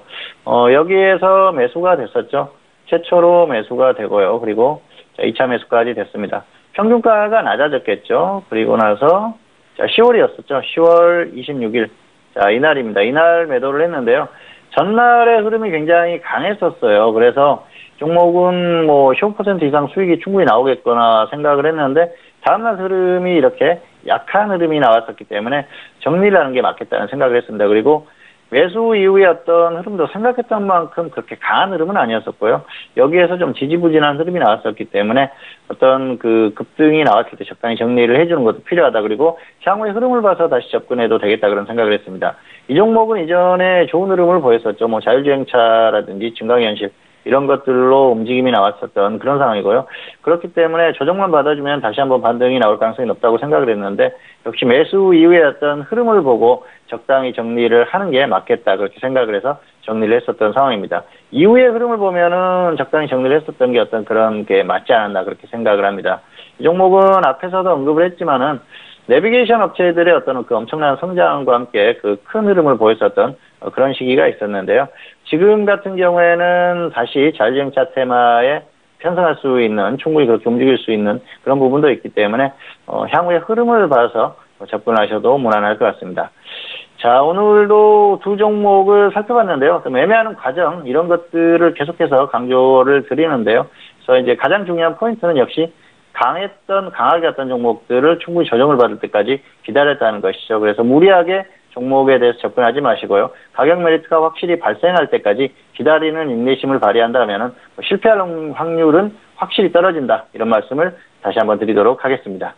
여기에서 매수가 됐었죠. 최초로 매수가 되고요. 그리고 자, 2차 매수까지 됐습니다. 평균가가 낮아졌겠죠. 그리고 나서 자, 10월이었었죠. 10월 26일. 자, 이날입니다. 이날 매도를 했는데요. 전날의 흐름이 굉장히 강했었어요. 그래서 종목은 뭐 15% 이상 수익이 충분히 나오겠거나 생각을 했는데 다음날 흐름이 이렇게 약한 흐름이 나왔었기 때문에 정리를 하는 게 맞겠다는 생각을 했습니다. 그리고 매수 이후에 어떤 흐름도 생각했던 만큼 그렇게 강한 흐름은 아니었었고요. 여기에서 좀 지지부진한 흐름이 나왔었기 때문에 어떤 그 급등이 나왔을 때 적당히 정리를 해주는 것도 필요하다. 그리고 향후의 흐름을 봐서 다시 접근해도 되겠다 그런 생각을 했습니다. 이 종목은 이전에 좋은 흐름을 보였었죠. 뭐 자율주행차라든지 증강현실 이런 것들로 움직임이 나왔었던 그런 상황이고요. 그렇기 때문에 조정만 받아주면 다시 한번 반등이 나올 가능성이 높다고 생각을 했는데 역시 매수 이후에 어떤 흐름을 보고 적당히 정리를 하는 게 맞겠다 그렇게 생각을 해서 정리를 했었던 상황입니다. 이후의 흐름을 보면은 적당히 정리를 했었던 게 어떤 그런 게 맞지 않았나 그렇게 생각을 합니다. 이 종목은 앞에서도 언급을 했지만은 내비게이션 업체들의 어떤 그 엄청난 성장과 함께 그 큰 흐름을 보였었던 그런 시기가 있었는데요. 지금 같은 경우에는 다시 자율주행차 테마에 편성할 수 있는, 충분히 그렇게 움직일 수 있는 그런 부분도 있기 때문에 향후의 흐름을 봐서 접근하셔도 무난할 것 같습니다. 자, 오늘도 두 종목을 살펴봤는데요. 좀 애매하는 과정 이런 것들을 계속해서 강조를 드리는데요. 그래서 이제 가장 중요한 포인트는 역시 강하게 갔던 종목들을 충분히 조정을 받을 때까지 기다렸다는 것이죠. 그래서 무리하게 종목에 대해서 접근하지 마시고요. 가격 메리트가 확실히 발생할 때까지 기다리는 인내심을 발휘한다면 실패할 확률은 확실히 떨어진다. 이런 말씀을 다시 한번 드리도록 하겠습니다.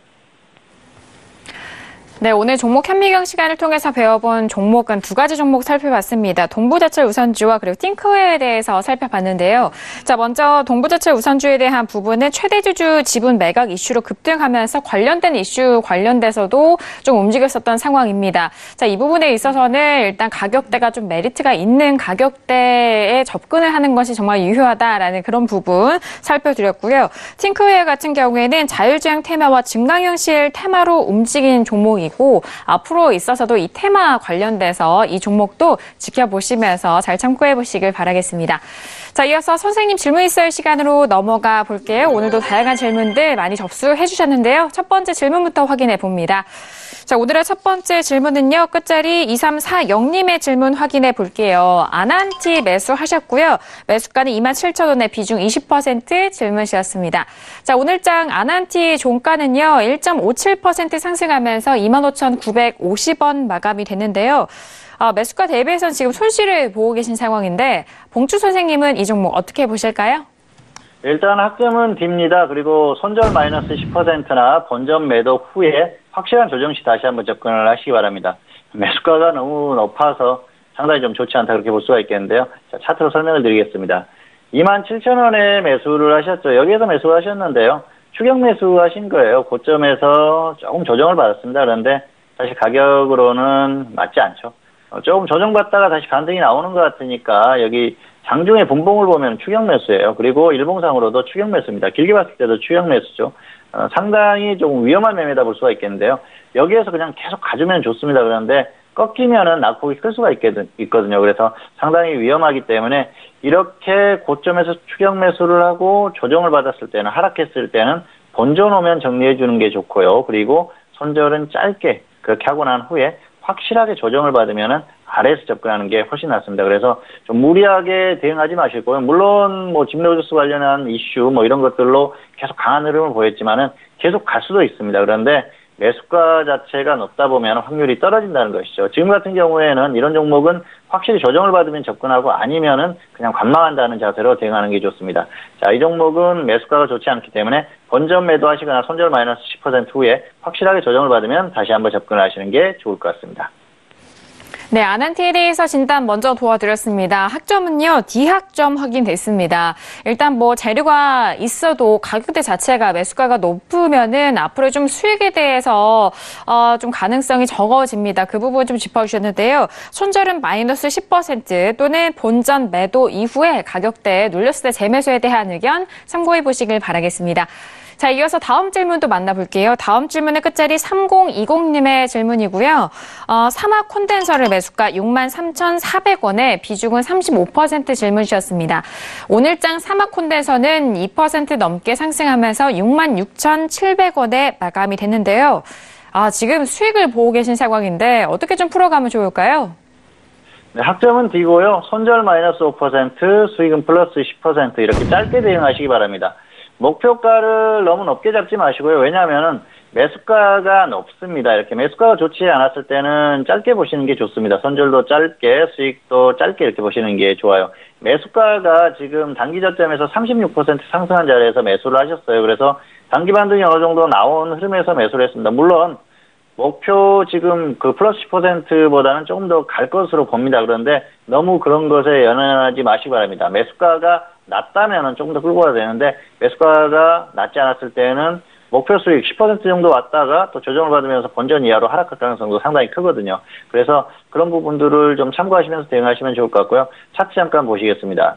네, 오늘 종목 현미경 시간을 통해서 배워본 종목은 두 가지 종목 살펴봤습니다. 동부제철 우선주와 그리고 팅크웨어에 대해서 살펴봤는데요. 자, 먼저 동부제철 우선주에 대한 부분은 최대주주 지분 매각 이슈로 급등하면서 관련된 이슈 관련돼서도 좀 움직였었던 상황입니다. 자, 이 부분에 있어서는 일단 가격대가 좀 메리트가 있는 가격대에 접근을 하는 것이 정말 유효하다라는 그런 부분 살펴드렸고요. 팅크웨어 같은 경우에는 자율주행 테마와 증강현실 테마로 움직인 종목이고 앞으로 있어서도 이 테마 관련돼서 이 종목도 지켜보시면서 잘 참고해 보시길 바라겠습니다. 자, 이어서 선생님 질문 있어요 시간으로 넘어가 볼게요. 오늘도 다양한 질문들 많이 접수해 주셨는데요. 첫 번째 질문부터 확인해 봅니다. 자, 오늘의 첫 번째 질문은요. 끝자리 2340님의 질문 확인해 볼게요. 아난티 매수하셨고요. 매수가는 27,000원에 비중 20% 질문이셨습니다. 자, 오늘장 아난티 종가는요. 1.57% 상승하면서 25,950원 마감이 됐는데요. 매수가 대비해서는 지금 손실을 보고 계신 상황인데 봉주 선생님은 이 종목 어떻게 보실까요? 일단 학점은 D입니다. 그리고 손절 마이너스 10%나 본전 매도 후에 확실한 조정 시 다시 한번 접근을 하시기 바랍니다. 매수가가 너무 높아서 상당히 좀 좋지 않다 그렇게 볼 수가 있겠는데요. 자, 차트로 설명을 드리겠습니다. 27,000원에 매수를 하셨죠. 여기에서 매수를 하셨는데요. 추격 매수하신 거예요. 고점에서 조금 조정을 받았습니다. 그런데 사실 가격으로는 맞지 않죠. 조금 조정받다가 다시 반등이 나오는 것 같으니까 여기 장중에 분봉을 보면 추격 매수예요. 그리고 일봉상으로도 추격 매수입니다. 길게 봤을 때도 추격 매수죠. 상당히 조금 위험한 매매다 볼 수가 있겠는데요. 여기에서 그냥 계속 가주면 좋습니다. 그런데 꺾이면은 낙폭이 클 수가 있거든요. 그래서 상당히 위험하기 때문에 이렇게 고점에서 추격 매수를 하고 조정을 받았을 때는, 하락했을 때는 본전 오면 정리해 주는 게 좋고요. 그리고 손절은 짧게 그렇게 하고 난 후에 확실하게 조정을 받으면은 아래에서 접근하는 게 훨씬 낫습니다. 그래서 좀 무리하게 대응하지 마시고요. 물론 뭐 집노조스 관련한 이슈 뭐 이런 것들로 계속 강한 흐름을 보였지만은 계속 갈 수도 있습니다. 그런데 매수가 자체가 높다 보면 확률이 떨어진다는 것이죠. 지금 같은 경우에는 이런 종목은 확실히 조정을 받으면 접근하고 아니면은 그냥 관망한다는 자세로 대응하는 게 좋습니다. 자, 이 종목은 매수가가 좋지 않기 때문에 본전 매도하시거나 손절 마이너스 10% 후에 확실하게 조정을 받으면 다시 한번 접근을 하시는 게 좋을 것 같습니다. 네, 아난티에 대해서 진단 먼저 도와드렸습니다. 학점은요, D학점 확인됐습니다. 일단 뭐 재료가 있어도 가격대 자체가 매수가가 높으면은 앞으로 좀 수익에 대해서 좀 가능성이 적어집니다. 그 부분 좀 짚어주셨는데요. 손절은 마이너스 10% 또는 본전 매도 이후에 가격대에 눌렸을 때 재매수에 대한 의견 참고해 보시길 바라겠습니다. 자, 이어서 다음 질문도 만나볼게요. 다음 질문의 끝자리 3020님의 질문이고요. 사막 콘덴서를 매수가 63,400원에 비중은 35% 질문 주셨습니다. 오늘장 사막 콘덴서는 2% 넘게 상승하면서 66,700원에 마감이 됐는데요. 지금 수익을 보고 계신 상황인데 어떻게 좀 풀어가면 좋을까요? 네, 학점은 D고요. 손절 마이너스 5%, 수익은 플러스 10% 이렇게 짧게 대응하시기 바랍니다. 목표가를 너무 높게 잡지 마시고요. 왜냐하면 매수가가 높습니다. 이렇게 매수가가 좋지 않았을 때는 짧게 보시는 게 좋습니다. 손절도 짧게, 수익도 짧게 이렇게 보시는 게 좋아요. 매수가가 지금 단기 저점에서 36% 상승한 자리에서 매수를 하셨어요. 그래서 단기 반등이 어느 정도 나온 흐름에서 매수를 했습니다. 물론 목표 지금 그 플러스 10%보다는 조금 더 갈 것으로 봅니다. 그런데 너무 그런 것에 연연하지 마시기 바랍니다. 매수가가 낮다면은 조금 더 끌고 가야 되는데 매수가가 낮지 않았을 때는 목표 수익 10% 정도 왔다가 또 조정을 받으면서 본전 이하로 하락할 가능성도 상당히 크거든요. 그래서 그런 부분들을 좀 참고하시면서 대응하시면 좋을 것 같고요. 차트 잠깐 보시겠습니다.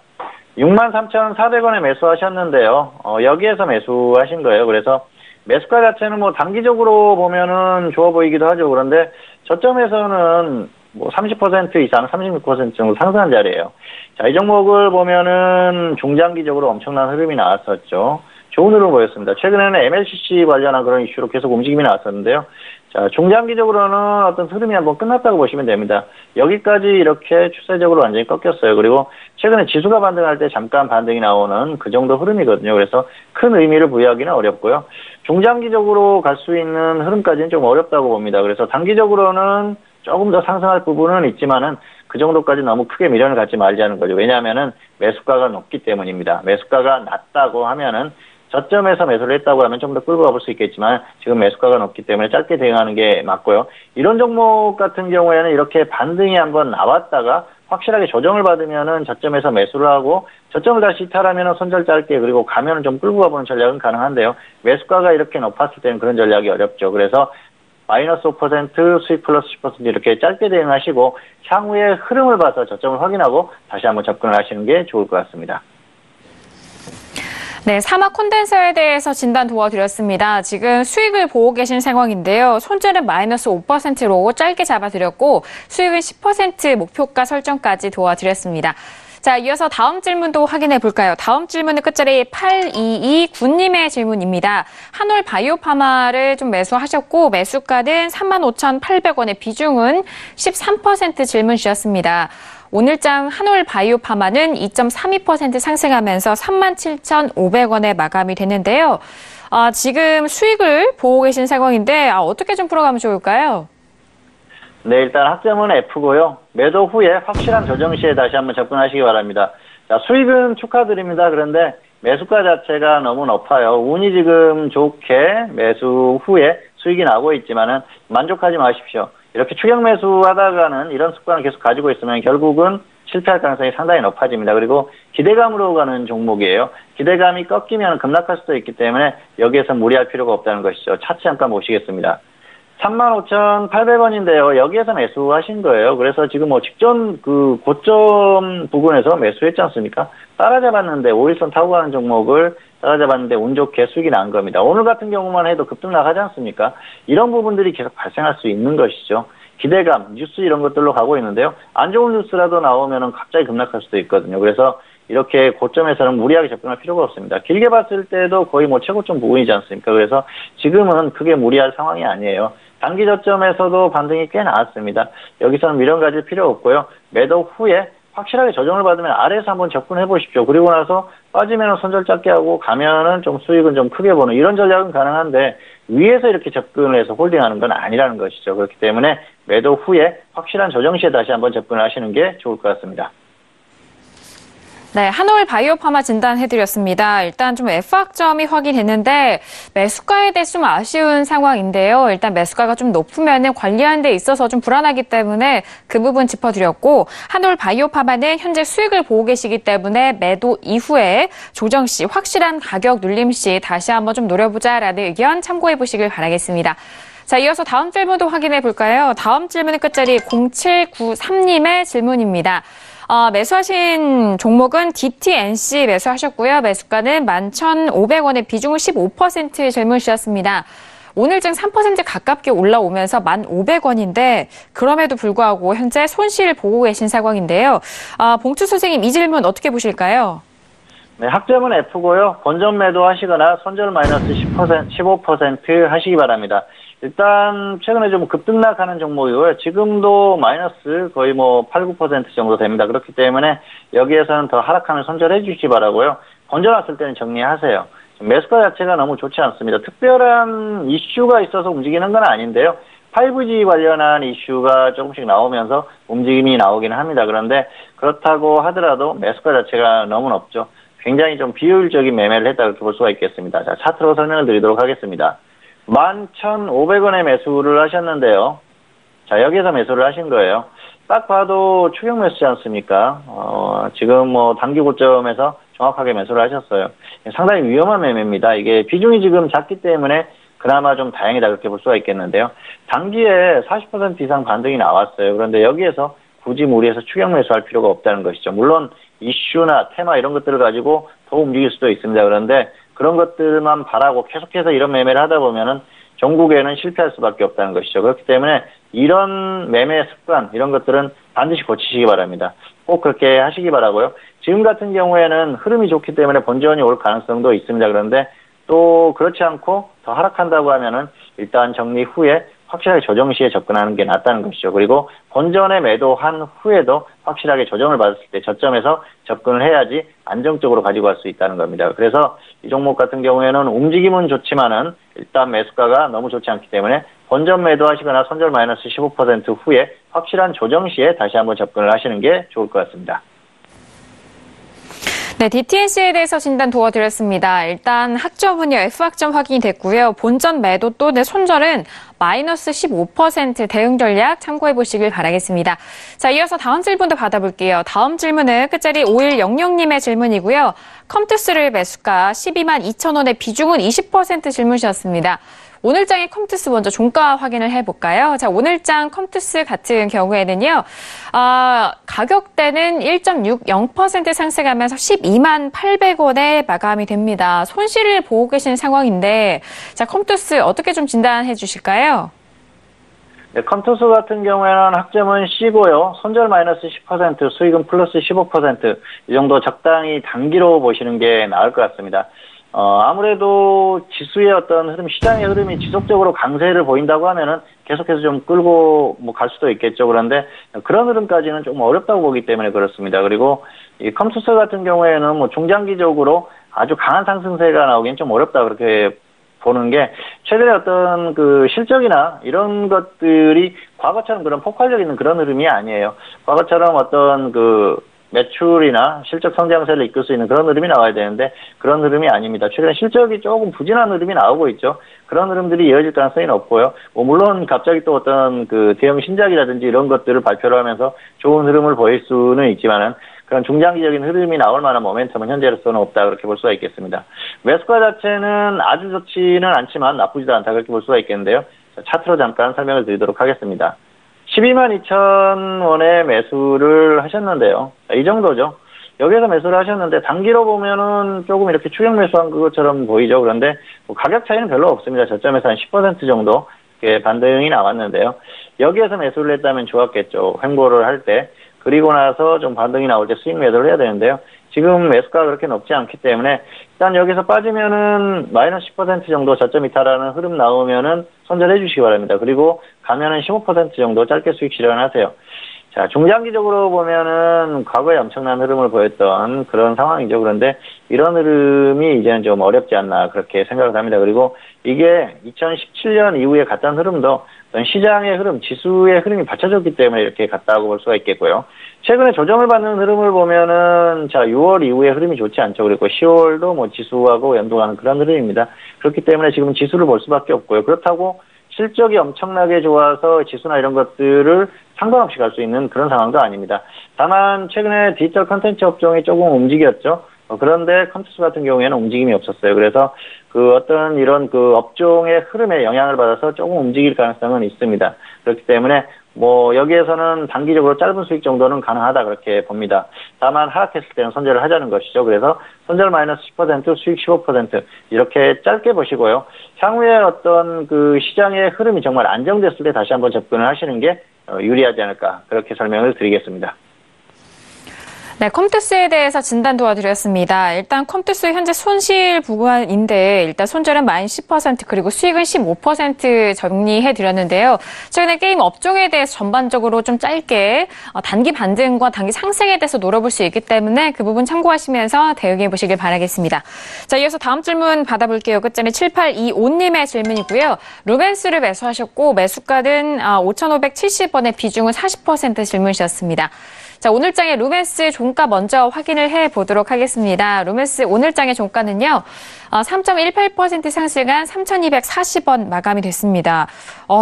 63,400원에 매수하셨는데요. 여기에서 매수하신 거예요. 그래서 매수가 자체는 뭐 단기적으로 보면은 좋아 보이기도 하죠. 그런데 저점에서는 뭐 30% 이상, 36% 정도 상승한 자리예요. 자, 이 종목을 보면은 중장기적으로 엄청난 흐름이 나왔었죠. 좋은 흐름 보였습니다. 최근에는 MLCC 관련한 그런 이슈로 계속 움직임이 나왔었는데요. 자, 중장기적으로는 어떤 흐름이 한번 끝났다고 보시면 됩니다. 여기까지 이렇게 추세적으로 완전히 꺾였어요. 그리고 최근에 지수가 반등할 때 잠깐 반등이 나오는 그 정도 흐름이거든요. 그래서 큰 의미를 부여하기는 어렵고요. 중장기적으로 갈 수 있는 흐름까지는 좀 어렵다고 봅니다. 그래서 단기적으로는 조금 더 상승할 부분은 있지만은 그 정도까지 너무 크게 미련을 갖지 말자는 거죠. 왜냐하면은 매수가가 높기 때문입니다. 매수가가 낮다고 하면은 저점에서 매수를 했다고 하면 좀 더 끌고 가볼 수 있겠지만 지금 매수가가 높기 때문에 짧게 대응하는 게 맞고요. 이런 종목 같은 경우에는 이렇게 반등이 한번 나왔다가 확실하게 조정을 받으면은 저점에서 매수를 하고 저점을 다시 이탈하면은 손절 짧게 그리고 가면은 좀 끌고 가보는 전략은 가능한데요. 매수가가 이렇게 높았을 때는 그런 전략이 어렵죠. 그래서 마이너스 5%, 수익 플러스 10% 이렇게 짧게 대응하시고 향후에 흐름을 봐서 저점을 확인하고 다시 한번 접근을 하시는 게 좋을 것 같습니다. 네, 사막 콘덴서에 대해서 진단 도와드렸습니다. 지금 수익을 보고 계신 상황인데요. 손절은 마이너스 5%로 짧게 잡아드렸고 수익은 10% 목표가 설정까지 도와드렸습니다. 자, 이어서 다음 질문도 확인해 볼까요? 다음 질문의 끝자리 8229님의 질문입니다. 한올 바이오파마를 좀 매수하셨고 매수가는 35,800원의 비중은 13% 질문 주셨습니다. 오늘장 한올 바이오파마는 2.32% 상승하면서 37,500원에 마감이 됐는데요. 지금 수익을 보고 계신 상황인데 어떻게 좀 풀어가면 좋을까요? 네, 일단 학점은 F고요. 매도 후에 확실한 조정 시에 다시 한번 접근하시기 바랍니다. 자, 수익은 축하드립니다. 그런데 매수가 자체가 너무 높아요. 운이 지금 좋게 매수 후에 수익이 나고 있지만은 만족하지 마십시오. 이렇게 추격 매수하다가는 이런 습관을 계속 가지고 있으면 결국은 실패할 가능성이 상당히 높아집니다. 그리고 기대감으로 가는 종목이에요. 기대감이 꺾이면 급락할 수도 있기 때문에 여기에서 무리할 필요가 없다는 것이죠. 차트 잠깐 보시겠습니다. 35,800원인데요. 여기에서 매수하신 거예요. 그래서 지금 뭐 직전 그 고점 부근에서 매수했지 않습니까? 따라잡았는데 5일선 타고 가는 종목을 따라잡았는데 운 좋게 수익이 난 겁니다. 오늘 같은 경우만 해도 급등 나가지 않습니까? 이런 부분들이 계속 발생할 수 있는 것이죠. 기대감, 뉴스 이런 것들로 가고 있는데요. 안 좋은 뉴스라도 나오면은 갑자기 급락할 수도 있거든요. 그래서 이렇게 고점에서는 무리하게 접근할 필요가 없습니다. 길게 봤을 때도 거의 뭐 최고점 부근이지 않습니까? 그래서 지금은 크게 무리할 상황이 아니에요. 단기 저점에서도 반등이 꽤 나왔습니다. 여기서는 미련 가질 필요 없고요. 매도 후에 확실하게 조정을 받으면 아래에서 한번 접근해 보십시오. 그리고 나서 빠지면 손절 짧게 하고 가면은 좀 수익은 좀 크게 보는 이런 전략은 가능한데 위에서 이렇게 접근을 해서 홀딩하는 건 아니라는 것이죠. 그렇기 때문에 매도 후에 확실한 조정 시에 다시 한번 접근을 하시는 게 좋을 것 같습니다. 네, 한올 바이오파마 진단해드렸습니다. 일단 좀 F학점이 확인됐는데 매수가에 대해 좀 아쉬운 상황인데요. 일단 매수가가 좀 높으면 관리하는 데 있어서 좀 불안하기 때문에 그 부분 짚어드렸고 한올 바이오파마는 현재 수익을 보고 계시기 때문에 매도 이후에 조정 시 확실한 가격 눌림 시 다시 한번 좀 노려보자라는 의견 참고해 보시길 바라겠습니다. 자, 이어서 다음 질문도 확인해 볼까요? 다음 질문은 끝자리 0793님의 질문입니다. 매수하신 종목은 DTNC 매수하셨고요. 매수가는 11,500원에 비중은 15% 질문 주셨습니다. 오늘쯤 3% 가깝게 올라오면서 1,500원인데 그럼에도 불구하고 현재 손실을 보고 계신 상황인데요. 봉투 선생님 이 질문 어떻게 보실까요? 네, 학점은 F고요. 본전 매도하시거나 손절 마이너스 15% 하시기 바랍니다. 일단 최근에 좀 급등락하는 종목이고요. 지금도 마이너스 거의 뭐 8, 9% 정도 됩니다. 그렇기 때문에 여기에서는 더 하락하면 손절해 주시기 바라고요. 본전 왔을 때는 정리하세요. 매수가 자체가 너무 좋지 않습니다. 특별한 이슈가 있어서 움직이는 건 아닌데요. 5G 관련한 이슈가 조금씩 나오면서 움직임이 나오긴 합니다. 그런데 그렇다고 하더라도 매수가 자체가 너무 높죠. 굉장히 좀 비효율적인 매매를 했다 그렇게 볼 수가 있겠습니다. 자, 차트로 설명을 드리도록 하겠습니다. 11,500원에 매수를 하셨는데요. 자, 여기에서 매수를 하신 거예요. 딱 봐도 추격 매수지 않습니까? 지금 뭐 단기 고점에서 정확하게 매수를 하셨어요. 상당히 위험한 매매입니다. 이게 비중이 지금 작기 때문에 그나마 좀 다행이다 그렇게 볼 수가 있겠는데요. 단기에 40% 이상 반등이 나왔어요. 그런데 여기에서 굳이 무리해서 추격 매수할 필요가 없다는 것이죠. 물론 이슈나 테마 이런 것들을 가지고 더 움직일 수도 있습니다. 그런데 그런 것들만 바라고 계속해서 이런 매매를 하다 보면은 종국에는 실패할 수밖에 없다는 것이죠. 그렇기 때문에 이런 매매 습관 이런 것들은 반드시 고치시기 바랍니다. 꼭 그렇게 하시기 바라고요. 지금 같은 경우에는 흐름이 좋기 때문에 본전이 올 가능성도 있습니다. 그런데 또 그렇지 않고 더 하락한다고 하면은 일단 정리 후에 확실하게 조정 시에 접근하는 게 낫다는 것이죠. 그리고 본전에 매도한 후에도 확실하게 조정을 받았을 때 저점에서 접근을 해야지 안정적으로 가지고 갈 수 있다는 겁니다. 그래서 이 종목 같은 경우에는 움직임은 좋지만은 일단 매수가가 너무 좋지 않기 때문에 본전 매도하시거나 손절 마이너스 15% 후에 확실한 조정 시에 다시 한번 접근을 하시는 게 좋을 것 같습니다. 네, DTNC에 대해서 진단 도와드렸습니다. 일단 학점은요, F학점 확인이 됐고요. 본전 매도 또 내 손절은 마이너스 15% 대응 전략 참고해 보시길 바라겠습니다. 자, 이어서 다음 질문도 받아볼게요. 다음 질문은 끝자리 5100님의 질문이고요. 컴투스를 매수가 12만 2천원에 비중은 20% 질문 주셨습니다. 오늘장의 컴투스 먼저 종가 확인을 해볼까요? 자, 오늘장 컴투스 같은 경우에는요, 가격대는 1.60% 상승하면서 12만 800원에 마감이 됩니다. 손실을 보고 계신 상황인데, 자, 컴투스 어떻게 좀 진단해 주실까요? 네, 컴투스 같은 경우에는 학점은 C고요. 손절 마이너스 10%, 수익은 플러스 15%, 이 정도 적당히 단기로 보시는 게 나을 것 같습니다. 아무래도 지수의 어떤 흐름, 시장의 흐름이 지속적으로 강세를 보인다고 하면은 계속해서 좀 끌고 갈 수도 있겠죠. 그런데 그런 흐름까지는 좀 어렵다고 보기 때문에 그렇습니다. 그리고 이 컴투스 같은 경우에는 뭐 중장기적으로 아주 강한 상승세가 나오기는 좀 어렵다 그렇게 보는 게 최근에 어떤 그 실적이나 이런 것들이 과거처럼 그런 폭발력 있는 그런 흐름이 아니에요. 과거처럼 어떤 그 매출이나 실적 성장세를 이끌 수 있는 그런 흐름이 나와야 되는데 그런 흐름이 아닙니다. 최근에 실적이 조금 부진한 흐름이 나오고 있죠. 그런 흐름들이 이어질 가능성이 없고요. 물론 갑자기 또 어떤 그 대형 신작이라든지 이런 것들을 발표를 하면서 좋은 흐름을 보일 수는 있지만은 그런 중장기적인 흐름이 나올 만한 모멘텀은 현재로서는 없다 그렇게 볼 수가 있겠습니다. 매수가 자체는 아주 좋지는 않지만 나쁘지도 않다 그렇게 볼 수가 있겠는데요. 차트로 잠깐 설명을 드리도록 하겠습니다. 12만 2천 원에 매수를 하셨는데요. 이 정도죠. 여기에서 매수를 하셨는데 단기로 보면은 조금 이렇게 추격 매수한 것처럼 보이죠. 그런데 뭐 가격 차이는 별로 없습니다. 저점에서 한 10% 정도 반등이 나왔는데요. 여기에서 매수를 했다면 좋았겠죠. 횡보를 할 때. 그리고 나서 좀 반등이 나올 때 수익 매도를 해야 되는데요. 지금 매수가가 그렇게 높지 않기 때문에 일단 여기서 빠지면은 마이너스 10% 정도 저점 이탈하는 흐름 나오면은 손절해 주시기 바랍니다. 그리고 가면은 15% 정도 짧게 수익 실현하세요. 자, 중장기적으로 보면은 과거에 엄청난 흐름을 보였던 그런 상황이죠. 그런데 이런 흐름이 이제는 좀 어렵지 않나 그렇게 생각을 합니다. 그리고 이게 2017년 이후에 갔던 흐름도 시장의 흐름, 지수의 흐름이 받쳐줬기 때문에 이렇게 갔다고 볼 수가 있겠고요. 최근에 조정을 받는 흐름을 보면은 자 6월 이후에 흐름이 좋지 않죠. 그리고 10월도 뭐 지수하고 연동하는 그런 흐름입니다. 그렇기 때문에 지금 지수를 볼 수밖에 없고요. 그렇다고 실적이 엄청나게 좋아서 지수나 이런 것들을 상관없이 갈 수 있는 그런 상황도 아닙니다. 다만 최근에 디지털 컨텐츠 업종이 조금 움직였죠. 그런데 컴투스 같은 경우에는 움직임이 없었어요. 그래서 그 어떤 이런 그 업종의 흐름에 영향을 받아서 조금 움직일 가능성은 있습니다. 그렇기 때문에 뭐 여기에서는 단기적으로 짧은 수익 정도는 가능하다 그렇게 봅니다. 다만 하락했을 때는 손절을 하자는 것이죠. 그래서 손절 마이너스 10%, 수익 15% 이렇게 짧게 보시고요. 향후에 어떤 그 시장의 흐름이 정말 안정됐을 때 다시 한번 접근을 하시는 게 유리하지 않을까 그렇게 설명을 드리겠습니다. 네, 컴투스에 대해서 진단 도와드렸습니다. 일단 컴투스 현재 손실 부근인데 일단 손절은 마이너스 10% 그리고 수익은 15% 정리해드렸는데요. 최근에 게임 업종에 대해서 전반적으로 좀 짧게 단기 반등과 단기 상승에 대해서 노려볼 수 있기 때문에 그 부분 참고하시면서 대응해보시길 바라겠습니다. 자, 이어서 다음 질문 받아볼게요. 끝점이 7825님의 질문이고요. 루벤스를 매수하셨고 매수가는 5,570원에 비중은 40% 질문이셨습니다. 자, 오늘장의 루멘스 종가 먼저 확인을 해보도록 하겠습니다. 루멘스 오늘장의 종가는요, 3.18% 상승한 3,240원 마감이 됐습니다.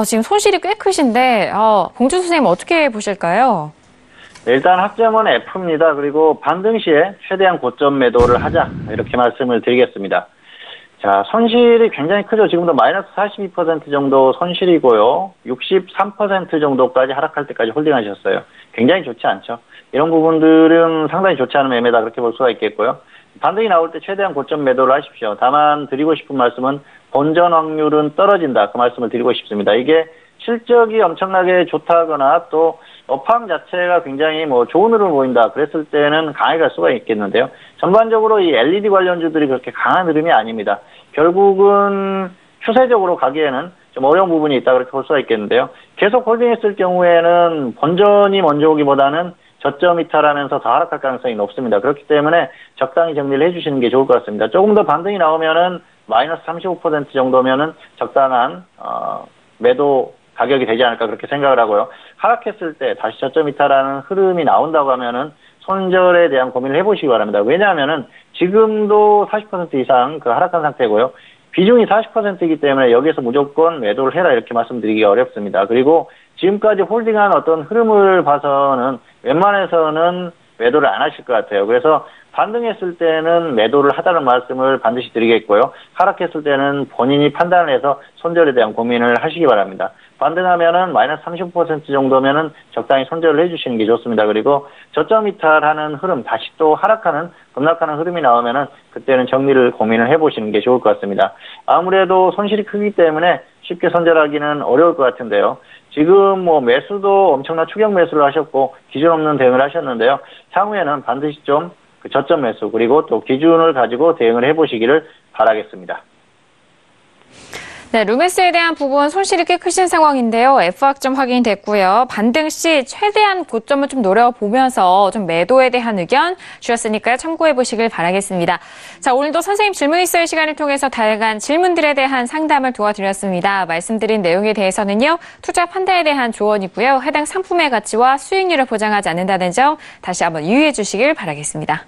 지금 손실이 꽤 크신데, 봉준수 선생님 어떻게 보실까요? 네, 일단 학점은 F입니다. 그리고 반등 시에 최대한 고점 매도를 하자 이렇게 말씀을 드리겠습니다. 자, 손실이 굉장히 크죠. 지금도 마이너스 42% 정도 손실이고요. 63% 정도까지 하락할 때까지 홀딩하셨어요. 굉장히 좋지 않죠. 이런 부분들은 상당히 좋지 않은 매매다 그렇게 볼 수가 있겠고요. 반등이 나올 때 최대한 고점 매도를 하십시오. 다만 드리고 싶은 말씀은 본전 확률은 떨어진다. 그 말씀을 드리고 싶습니다. 이게 실적이 엄청나게 좋다거나 또 업황 자체가 굉장히 뭐 좋은 흐름을 보인다. 그랬을 때는 강하게 갈 수가 있겠는데요. 전반적으로 이 LED 관련주들이 그렇게 강한 흐름이 아닙니다. 결국은 추세적으로 가기에는 좀 어려운 부분이 있다 그렇게 볼 수가 있겠는데요. 계속 홀딩했을 경우에는 본전이 먼저 오기보다는 저점 이탈하면서 더 하락할 가능성이 높습니다. 그렇기 때문에 적당히 정리를 해주시는 게 좋을 것 같습니다. 조금 더 반등이 나오면은 마이너스 35% 정도면은 적당한 매도 가격이 되지 않을까 그렇게 생각을 하고요. 하락했을 때 다시 저점 이탈하는 흐름이 나온다고 하면은 손절에 대한 고민을 해보시기 바랍니다. 왜냐하면은 지금도 40% 이상 그 하락한 상태고요. 비중이 40%이기 때문에 여기서 무조건 매도를 해라 이렇게 말씀드리기가 어렵습니다. 그리고 지금까지 홀딩한 어떤 흐름을 봐서는 웬만해서는 매도를 안 하실 것 같아요. 그래서 반등했을 때는 매도를 하자는 말씀을 반드시 드리겠고요. 하락했을 때는 본인이 판단을 해서 손절에 대한 고민을 하시기 바랍니다. 반등하면은 마이너스 35% 정도면은 적당히 손절을 해주시는 게 좋습니다. 그리고 저점 이탈하는 흐름, 다시 또 하락하는, 급락하는 흐름이 나오면은 그때는 정리를 고민을 해보시는 게 좋을 것 같습니다. 아무래도 손실이 크기 때문에 쉽게 손절하기는 어려울 것 같은데요. 지금 뭐 매수도 엄청난 추격 매수를 하셨고 기준 없는 대응을 하셨는데요. 향후에는 반드시 좀 그 저점 매수 그리고 또 기준을 가지고 대응을 해보시기를 바라겠습니다. 네, 루메스에 대한 부분 손실이 꽤 크신 상황인데요. F확정 확인됐고요. 반등 시 최대한 고점을 좀 노려보면서 좀 매도에 대한 의견 주셨으니까요. 참고해 보시길 바라겠습니다. 자, 오늘도 선생님 질문 있어요 시간을 통해서 다양한 질문들에 대한 상담을 도와드렸습니다. 말씀드린 내용에 대해서는요. 투자 판단에 대한 조언이고요. 해당 상품의 가치와 수익률을 보장하지 않는다는 점 다시 한번 유의해 주시길 바라겠습니다.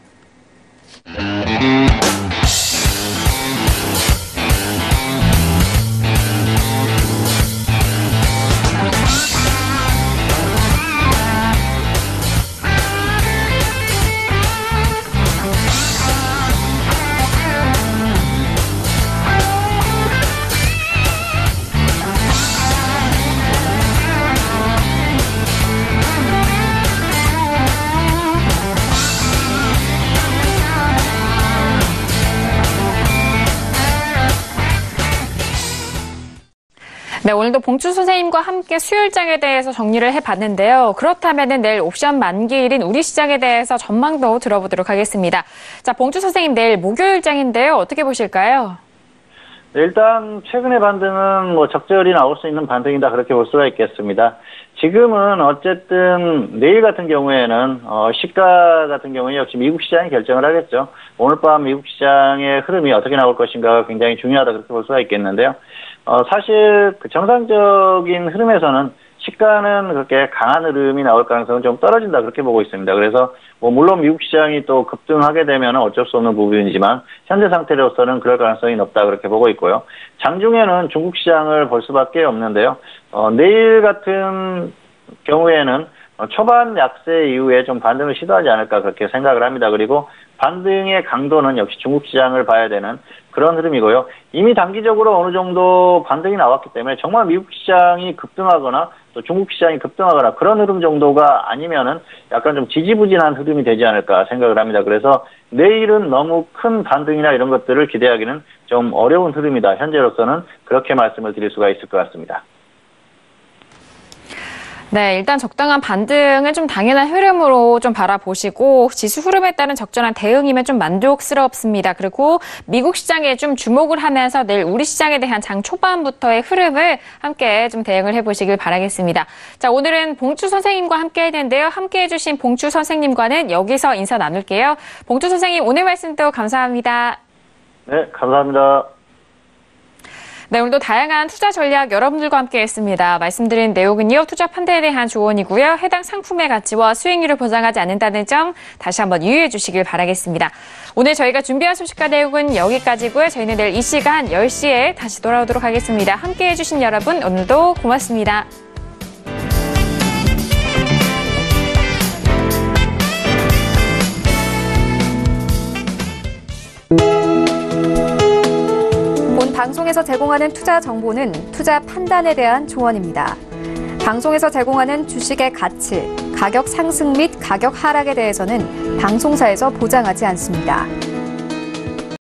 네, 오늘도 봉주 선생님과 함께 수요일장에 대해서 정리를 해봤는데요. 그렇다면 내일 옵션 만기일인 우리 시장에 대해서 전망도 들어보도록 하겠습니다. 자, 봉주 선생님 내일 목요일장인데요. 어떻게 보실까요? 네, 일단 최근의 반등은 적절히 나올 수 있는 반등이다 그렇게 볼 수가 있겠습니다. 지금은 어쨌든 내일 같은 경우에는 시가 같은 경우에 역시 미국 시장이 결정을 하겠죠. 오늘 밤 미국 시장의 흐름이 어떻게 나올 것인가가 굉장히 중요하다 그렇게 볼 수가 있겠는데요. 사실 그 정상적인 흐름에서는 시가는 그렇게 강한 흐름이 나올 가능성은 좀 떨어진다 그렇게 보고 있습니다. 그래서 물론 미국 시장이 또 급등하게 되면 어쩔 수 없는 부분이지만 현재 상태로서는 그럴 가능성이 높다 그렇게 보고 있고요. 장중에는 중국 시장을 볼 수밖에 없는데요. 내일 같은 경우에는 초반 약세 이후에 좀 반등을 시도하지 않을까 그렇게 생각을 합니다. 그리고 반등의 강도는 역시 중국 시장을 봐야 되는 그런 흐름이고요. 이미 단기적으로 어느 정도 반등이 나왔기 때문에 정말 미국 시장이 급등하거나 또 중국 시장이 급등하거나 그런 흐름 정도가 아니면은 약간 좀 지지부진한 흐름이 되지 않을까 생각을 합니다. 그래서 내일은 너무 큰 반등이나 이런 것들을 기대하기는 좀 어려운 흐름이다. 현재로서는 그렇게 말씀을 드릴 수가 있을 것 같습니다. 네, 일단 적당한 반등은 좀 당연한 흐름으로 좀 바라보시고 지수 흐름에 따른 적절한 대응이면 좀 만족스럽습니다. 그리고 미국 시장에 좀 주목을 하면서 내일 우리 시장에 대한 장 초반부터의 흐름을 함께 좀 대응을 해보시길 바라겠습니다. 자, 오늘은 봉주 선생님과 함께 했는데요. 함께 해주신 봉주 선생님과는 여기서 인사 나눌게요. 봉주 선생님 오늘 말씀도 감사합니다. 네, 감사합니다. 네, 오늘도 다양한 투자 전략 여러분들과 함께 했습니다. 말씀드린 내용은요, 투자 판단에 대한 조언이고요. 해당 상품의 가치와 수익률을 보장하지 않는다는 점 다시 한번 유의해 주시길 바라겠습니다. 오늘 저희가 준비한 소식과 내용은 여기까지고요. 저희는 내일 이 시간 10시에 다시 돌아오도록 하겠습니다. 함께 해주신 여러분 오늘도 고맙습니다. 방송에서 제공하는 투자 정보는 투자 판단에 대한 조언입니다. 방송에서 제공하는 주식의 가치, 가격 상승 및 가격 하락에 대해서는 방송사에서 보장하지 않습니다.